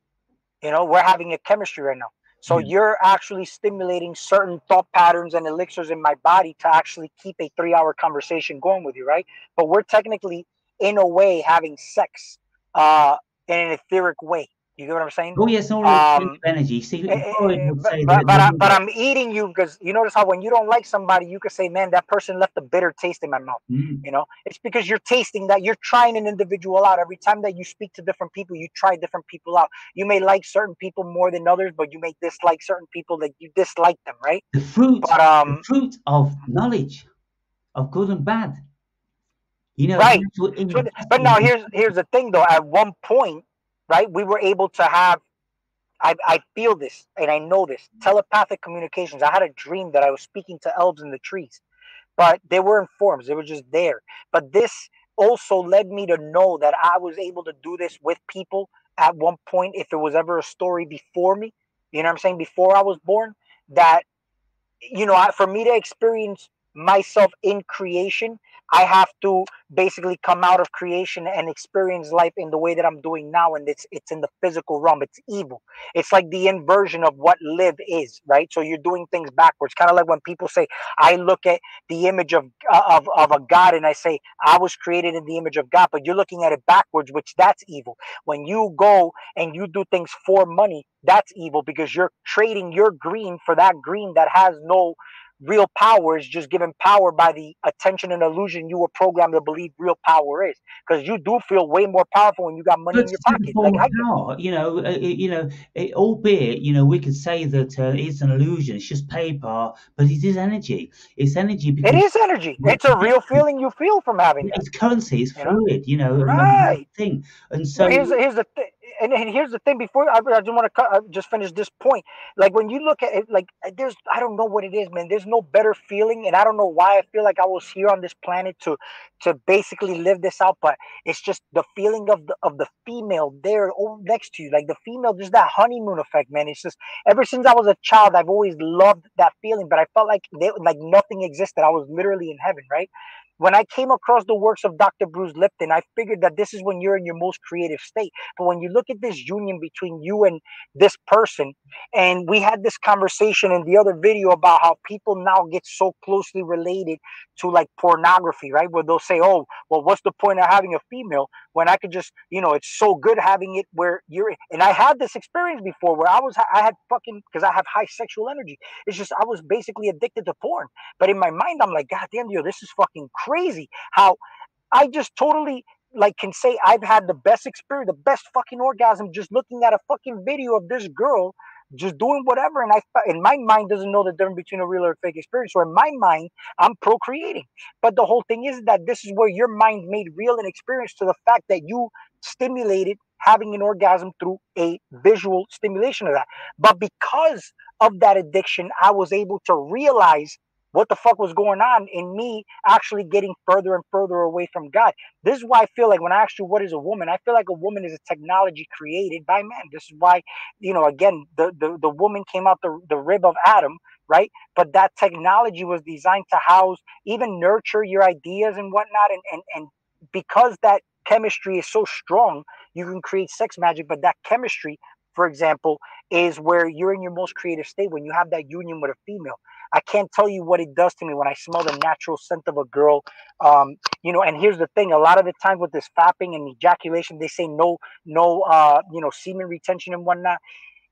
We're having a chemistry right now. So yeah. you're actually stimulating certain thought patterns and elixirs in my body to actually keep a 3-hour conversation going with you, right? But we're technically, in a way, having sex uh, in an etheric way. You get what I'm saying? Oh yes, all Um, energy. See, Freud would but say but that but, I, but I'm eating you, because you notice how when you don't like somebody, you could say, "Man, that person left a bitter taste in my mouth." mm, It's because you're tasting that. You're trying an individual out. Every time that you speak to different people, you try different people out. You may like certain people more than others, but you may dislike certain people that you dislike them, right? the fruit, But the fruit of knowledge of good and bad. The right. actual So, but now ingestion. here's the thing, though. At one point, right, we were able to have. I feel this and I know this telepathic communications. I had a dream that I was speaking to elves in the trees, but they weren't forms. They were just there. But this also led me to know that I was able to do this with people at one point. If it was ever a story before me, you know what I'm saying? Before I was born, that for me to experience myself in creation, I have to basically come out of creation and experience life in the way that I'm doing now, and it's in the physical realm. It's evil. It's like the inversion of what live is, right? So you're doing things backwards, kind of like when people say, "I look at the image of a god and I say I was created in the image of God," but you're looking at it backwards, which that's evil. When you go and you do things for money, that's evil, because you're trading your green for that green that has no real power, is just given power by the attention and illusion you were programmed to believe real power is. Because you do feel way more powerful when you got money But in your it's just a pocket. form Like of I do. power, albeit, we could say that it's an illusion, it's just paper, but it is energy. It's energy It because is energy. we're It's a real connected. feeling you feel from having that. It's currency, it's You know, fluid, and that's right? the thing. And No, so, here's the thing. and here's the thing. Before I just want to just finish this point. Like when you look at it, like there's I don't know what it is, man. There's no better feeling, and I don't know why I feel like I was here on this planet to basically live this out. But it's just the feeling of the female there next to you, like the female, just that honeymoon effect, man. It's just ever since I was a child, I've always loved that feeling. But I felt like nothing existed. I was literally in heaven, right? When I came across the works of Dr. Bruce Lipton, I figured that this is when you're in your most creative state. But when you look at this union between you and this person, and we had this conversation in the other video about how people now get so closely related to like pornography, right? Where they'll say, oh, well, what's the point of having a female when I could just, it's so good having it where you're, and I had this experience before where I had fucking, because I have high sexual energy. It's just, I was basically addicted to porn. But in my mind, I'm like, God damn, this is fucking crazy. How I just totally like can say I've had the best experience, the best fucking orgasm just looking at a fucking video of this girl just doing whatever, and in my mind doesn't know the difference between a real or fake experience. So in my mind, I'm procreating. But the whole thing is that this is where your mind made real and experience to the fact that you stimulated having an orgasm through a visual stimulation of that. But because of that addiction, I was able to realize what the fuck was going on in me actually getting further and further away from God. This is why I feel like when I ask you what is a woman, I feel like a woman is a technology created by man. This is why, again, the woman came out the rib of Adam, right? But that technology was designed to house, even nurture your ideas and whatnot. And because that chemistry is so strong, you can create sex magic. But that chemistry, for example, is where you're in your most creative state when you have that union with a female. I can't tell you what it does to me when I smell the natural scent of a girl. And here's the thing: a lot of the times with this fapping and ejaculation, they say no, semen retention and whatnot.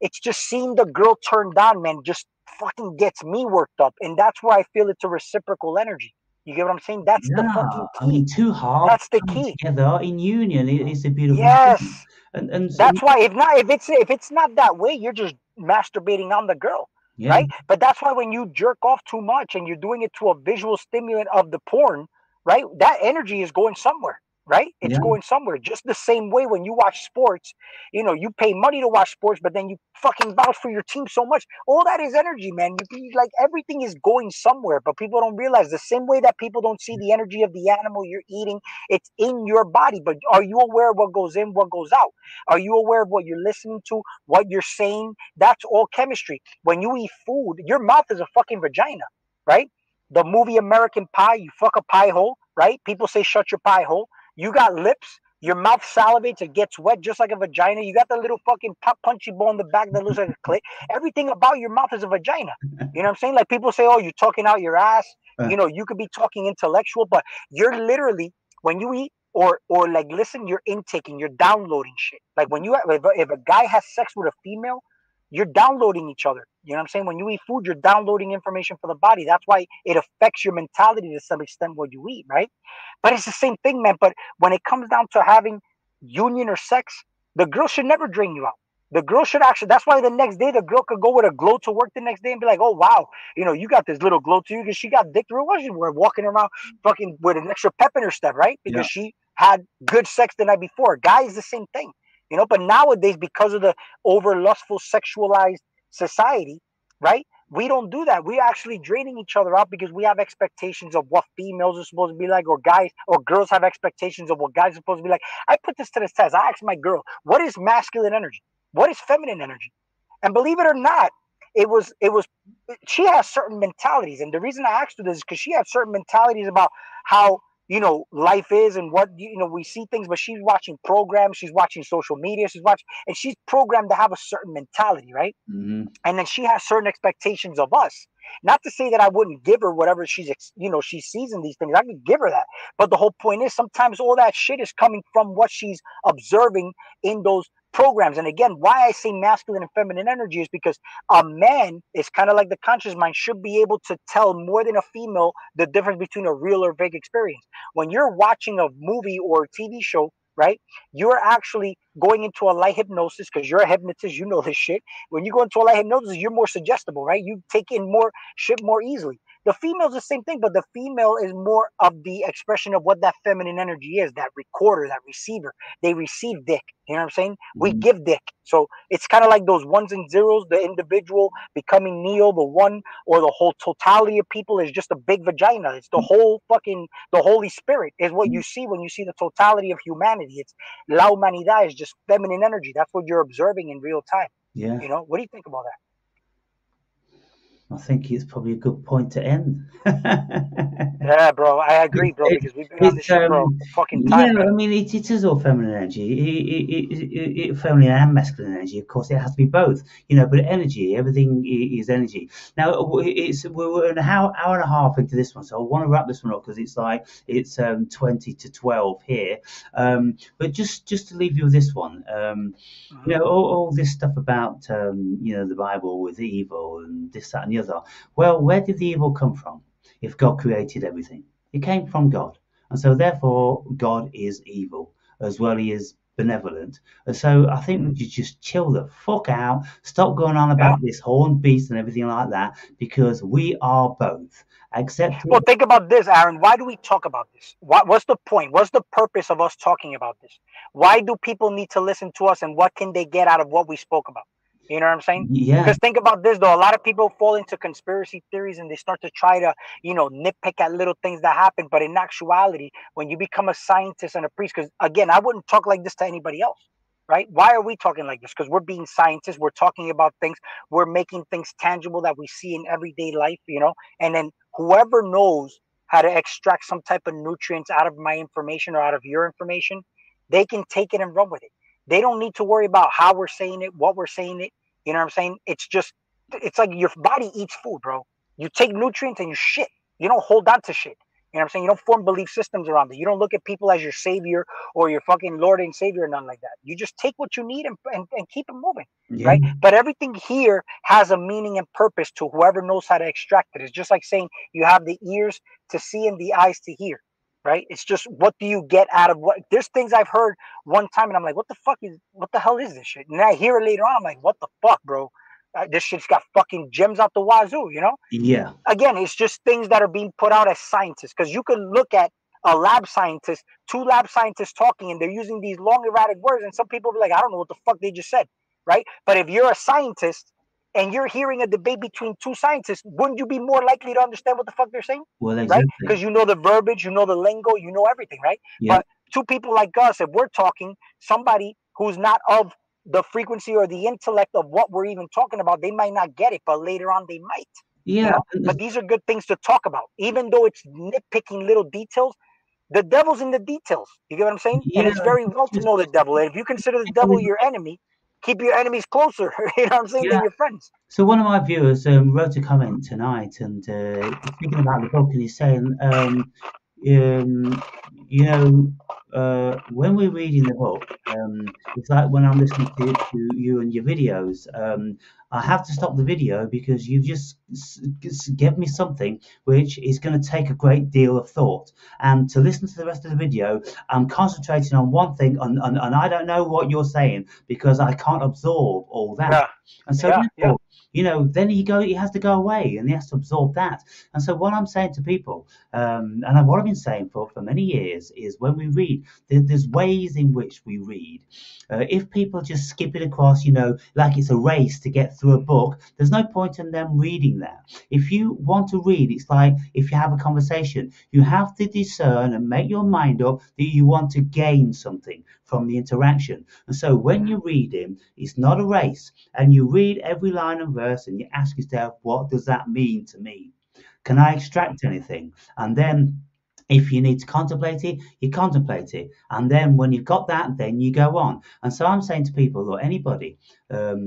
It's just seeing the girl turned on, man, just fucking gets me worked up, and that's where I feel it's a reciprocal energy. You get what I'm saying? That's the Yeah, fucking I mean, key. two halves That's the coming key. together in union is a beautiful thing. Yes. And That's why if it's not that way, you're just masturbating on the girl, yeah, right? But that's why when you jerk off too much and you're doing it to a visual stimulant of the porn, right? That energy is going somewhere, right? It's yeah. going somewhere. Just the same way when you watch sports, you pay money to watch sports, but then you fucking vouch for your team so much. All that is energy, man. Like everything is going somewhere, but people don't realize the same way that people don't see the energy of the animal you're eating. It's in your body, but are you aware of what goes in, what goes out? Are you aware of what you're listening to, what you're saying? That's all chemistry. When you eat food, your mouth is a fucking vagina, right? The movie American Pie, you fuck a pie hole, right? People say shut your pie hole. You got lips. Your mouth salivates, it gets wet just like a vagina. You got the little fucking punchy bone in the back that looks like a clit. Everything about your mouth is a vagina. You know what I'm saying? Like people say, oh, you're talking out your ass. Uh, You could be talking intellectual, but you're literally, when you eat or like listen, you're intaking, you're downloading shit. Like when if a guy has sex with a female, you're downloading each other. You know what I'm saying? When you eat food, you're downloading information for the body. That's why it affects your mentality to some extent what you eat, right? But it's the same thing, man. But when it comes down to having union or sex, the girl should never drain you out. The girl should actually, that's why the next day the girl could go with a glow to work the next day and be like, oh, wow, you got this little glow to you because she got dick through. She was walking around fucking with an extra pep in her step, right? yeah. Because she had good sex the night before. Guys, the same thing, but nowadays, because of the over lustful, sexualized society, right? We don't do that. We're actually draining each other out because we have expectations of what females are supposed to be like, or guys or girls have expectations of what guys are supposed to be like. I put this to the test. I asked my girl, what is masculine energy? What is feminine energy? And believe it or not, it was she has certain mentalities. And the reason I asked her this is because she had certain mentalities about how life is and what we see things, but she's watching programs, she's watching social media, and she's programmed to have a certain mentality, right? Hmm. And then she has certain expectations of us. Not to say that I wouldn't give her whatever she sees in these things. I could give her that. But the whole point is sometimes all that shit is coming from what she's observing in those programs. And again, why I say masculine and feminine energy is because a man is kind of like the conscious mind should be able to tell more than a female the difference between a real or fake experience. When you're watching a movie or a TV show, right, you're actually going into a light hypnosis because you're a hypnotist, this shit. When you go into a light hypnosis, you're more suggestible, right? You take in more shit more easily. The female's the same thing, but the female is more of the expression of what that feminine energy is, that recorder, that receiver. They receive dick. You know what I'm saying? We Mhm. give dick. So it's kind of like those ones and zeros, the individual becoming Neo, the one, or the whole totality of people is just a big vagina. It's the whole fucking, the Holy Spirit is what you see when you see the totality of humanity. It's la humanidad is just feminine energy. That's what you're observing in real time. Yeah, You know, what do you think about that? I think it's probably a good point to end. Yeah, bro, I agree, It's, bro, it's, because we've been on this it's shit for a fucking yeah, time, man. I mean, it is all feminine energy. Feminine and masculine energy. Of course, it has to be both, but energy, everything is energy. Now, we're an hour and a half into this one, so I want to wrap this one up because it's 20 to 12 here. But just to leave you with this one, Mm-hmm. all this stuff about, the Bible with evil and this, that, and the other. Well, where did the evil come from? If God created everything, it came from God, and so therefore God is evil as well. He is benevolent, and so I think we should just chill the fuck out, stop going on Yeah. about this horned beast and everything like that, because we are both. Accept Well, it. think about this, Aaron. Why do we talk about this? What's the point? What's the purpose of us talking about this? Why do people need to listen to us, and what can they get out of what we spoke about? You know what I'm saying? Yeah, Because think about this, though. A lot of people fall into conspiracy theories and they start to try to, nitpick at little things that happen. But in actuality, when you become a scientist and a priest, because again, I wouldn't talk like this to anybody else, right? Why are we talking like this? Because we're being scientists. We're talking about things. We're making things tangible that we see in everyday life, and then whoever knows how to extract some type of nutrients out of my information or out of your information, they can take it and run with it. They don't need to worry about how we're saying it, what we're saying it. You know what I'm saying? It's like your body eats food, bro. You take nutrients and you shit. You don't hold on to shit. You know what I'm saying? You don't form belief systems around it. You don't look at people as your savior or your fucking Lord and Savior or nothing like that. You just take what you need and keep it moving, yeah, right? But everything here has a meaning and purpose to whoever knows how to extract it. It's just like saying you have the ears to see and the eyes to hear, right? It's just what do you get out of what? There's things I've heard one time and I'm like, what the hell is this shit? And then I hear it later on, I'm like, what the fuck, bro? This shit's got fucking gems out the wazoo, yeah, Again, it's just things that are being put out as scientists because you can look at a lab scientist, two lab scientists talking, and they're using these long erratic words, and some people be like, I don't know what the fuck they just said, right? But if you're a scientist and you're hearing a debate between two scientists, wouldn't you be more likely to understand what the fuck they're saying, well, right? exactly. Because you know the verbiage, you know the lingo, you know everything, right? Yeah, But two people like us, if we're talking, somebody who's not of the frequency or the intellect of what we're even talking about, they might not get it, but later on they might, yeah, but these are good things to talk about, even though it's nitpicking little details. The devil's in the details. You get what I'm saying? And yeah. it's very well to Just know the devil. And if you consider the devil people, your enemy, keep your enemies closer. You know what I'm saying? yeah. Than your friends. So one of my viewers wrote a comment tonight, and speaking about the book, and he's saying, um, when we're reading the book, it's like when I'm listening to you and your videos. I have to stop the video because you've just give me something which is going to take a great deal of thought. And to listen to the rest of the video, I'm concentrating on one thing, and I don't know what you're saying because I can't absorb all that. Yeah, And so yeah, yeah. therefore, then he has to go away and he has to absorb that. And so what I'm saying to people, and what I've been saying for many years, is when we read, there's ways in which we read. If people just skip it across, like it's a race to get through a book, there's no point in them reading that. If you want to read, it's like if you have a conversation, you have to discern and make your mind up that you want to gain something from the interaction. And so when Mhm. you're reading, it's not a race, and you read every line and verse and you ask yourself, what does that mean to me? Can I extract anything? And then if you need to contemplate it, you contemplate it. And then when you've got that, then you go on. And so I'm saying to people or anybody that,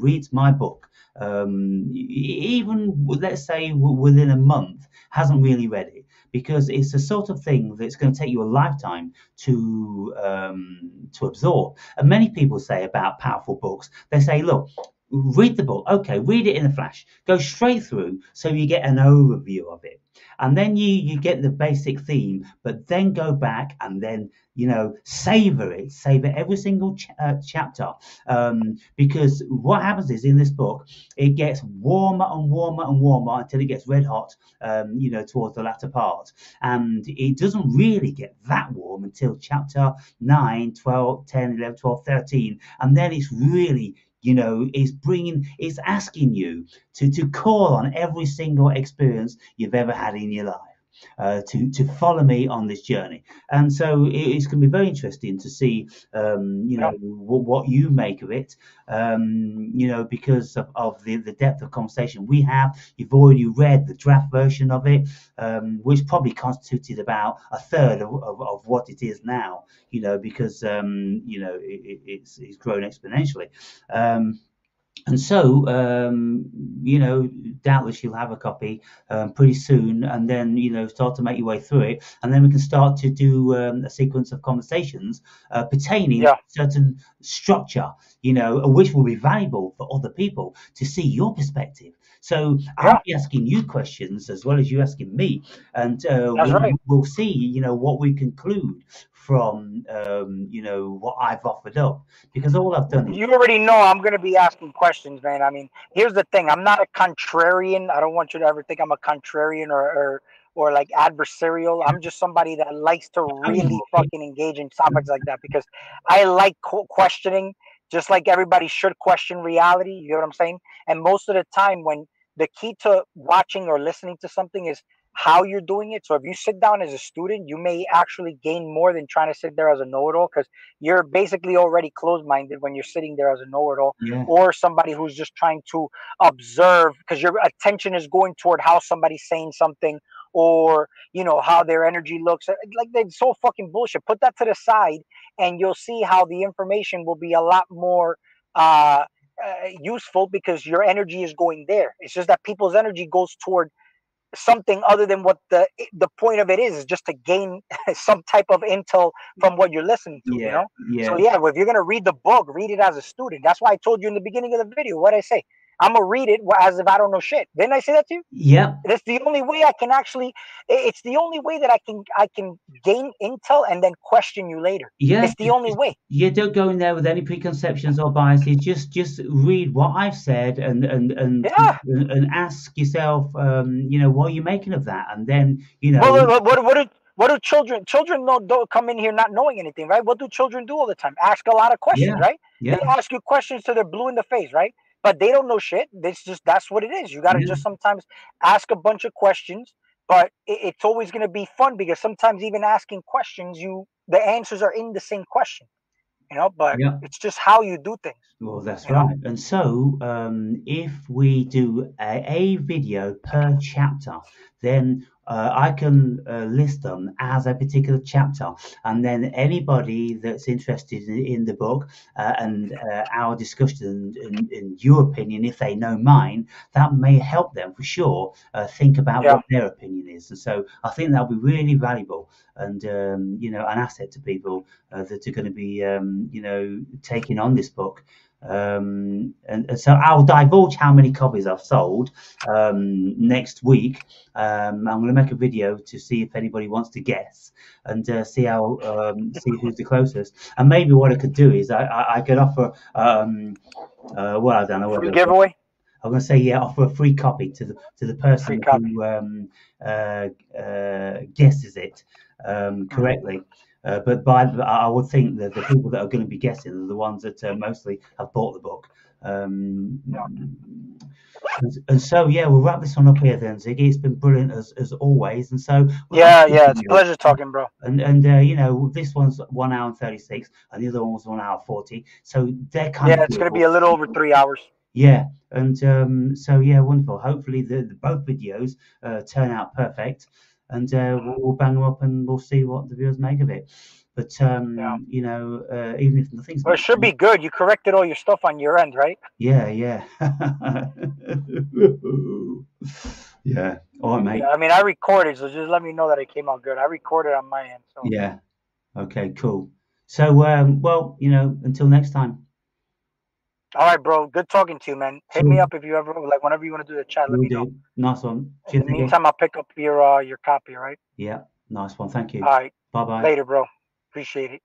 reads my book, even let's say within a month, hasn't really read it, because it's the sort of thing that's going to take you a lifetime to absorb. And many people say about powerful books, they say, look, read the book. Okay, read it in a flash. Go straight through so you get an overview of it. and then you get the basic theme, but then go back and then savor every single chapter, because what happens is in this book it gets warmer and warmer and warmer until it gets red hot, towards the latter part, and it doesn't really get that warm until chapter 9, 12, 10, 11, 12, 13, and then it's really it's asking you to call on every single experience you've ever had in your life, to follow me on this journey. And so it's going to be very interesting to see, what you make of it, because of the depth of conversation we have. You've already read the draft version of it, which probably constituted about a third of what it is now, because it's grown exponentially. And so, doubtless you'll have a copy pretty soon, and then, start to make your way through it. And then we can start to do a sequence of conversations pertaining to certain structure, which will be valuable for other people to see your perspective. So I'll be asking you questions as well as you asking me, and we'll see, what we conclude from, what I've offered up, because all I've done is... You already know I'm going to be asking questions, man. I mean, here's the thing. I'm not a contrarian. I don't want you to ever think I'm a contrarian or like adversarial. I'm just somebody that likes to really fucking engage in topics like that, because I like questioning, just like everybody should question reality. You know what I'm saying? And most of the time, when the key to watching or listening to something is how you're doing it. So if you sit down as a student, you may actually gain more than trying to sit there as a know-it-all, because you're basically already closed-minded when you're sitting there as a know-it-all, or somebody who's just trying to observe, because your attention is going toward how somebody's saying something, or how their energy looks. Like, it's so fucking bullshit. Put that to the side, and you'll see how the information will be a lot more useful, because your energy is going there. It's just that people's energy goes toward something other than what the point of it is just to gain some type of intel from what you're listening to. So if you're gonna read the book, read it as a student. That's why I told you in the beginning of the video what I say. I'm gonna read it as if I don't know shit. Didn't I say that to you? Yeah. That's the only way I can actually. It's the only way that I can gain intel and then question you later. Yeah, it's the only way. Yeah, don't go in there with any preconceptions or biases. Just read what I've said and ask yourself, what are you making of that? And then, what do children don't come in here not knowing anything, right? What do children do all the time? Ask a lot of questions, right? They ask you questions till they're blue in the face, right? But they don't know shit. That's what it is. You got to just sometimes ask a bunch of questions, but it's always going to be fun, because sometimes even asking questions, the answers are in the same question, but it's just how you do things. Well, that's right. And so, if we do a video per chapter, then I can list them as a particular chapter, and then anybody that's interested in the book and our discussion and your opinion, if they know mine, that may help them for sure think about what their opinion is. And so I think that'll be really valuable and an asset to people that are going to be taking on this book. And so I'll divulge how many copies I've sold next week. I'm going to make a video to see if anybody wants to guess and see who's the closest. And maybe what I could do is I could offer I don't know, free giveaway. I'm going to say offer a free copy to the person who guesses it correctly. But I would think that the people that are going to be guessing are the ones that mostly have bought the book. And so we'll wrap this one up here then, Ziggy. It's been brilliant as always. And so it's a pleasure talking, bro. And this one's 1 hour and 36, and the other one was 1 hour 40. So they're kind of it's going to be a little over 3 hours. Yeah, and wonderful. Hopefully the both videos turn out perfect. And we'll bang them up and we'll see what the viewers make of it. But, even if nothing's... Well, it should be good. You corrected all your stuff on your end, right? Yeah. Yeah. All right, mate. Yeah, I mean, I recorded, so just let me know that it came out good. I recorded on my end. So. Yeah. Okay, cool. So, until next time. All right, bro. Good talking to you, man. Hit me Cheers. up if you ever like whenever you want to do the chat. Let Will me know. do. Nice one. In the Cheers again. meantime, I'll pick up your copy. All right. Yeah, nice one. Thank All you. right. Bye bye. Later, bro. Appreciate it.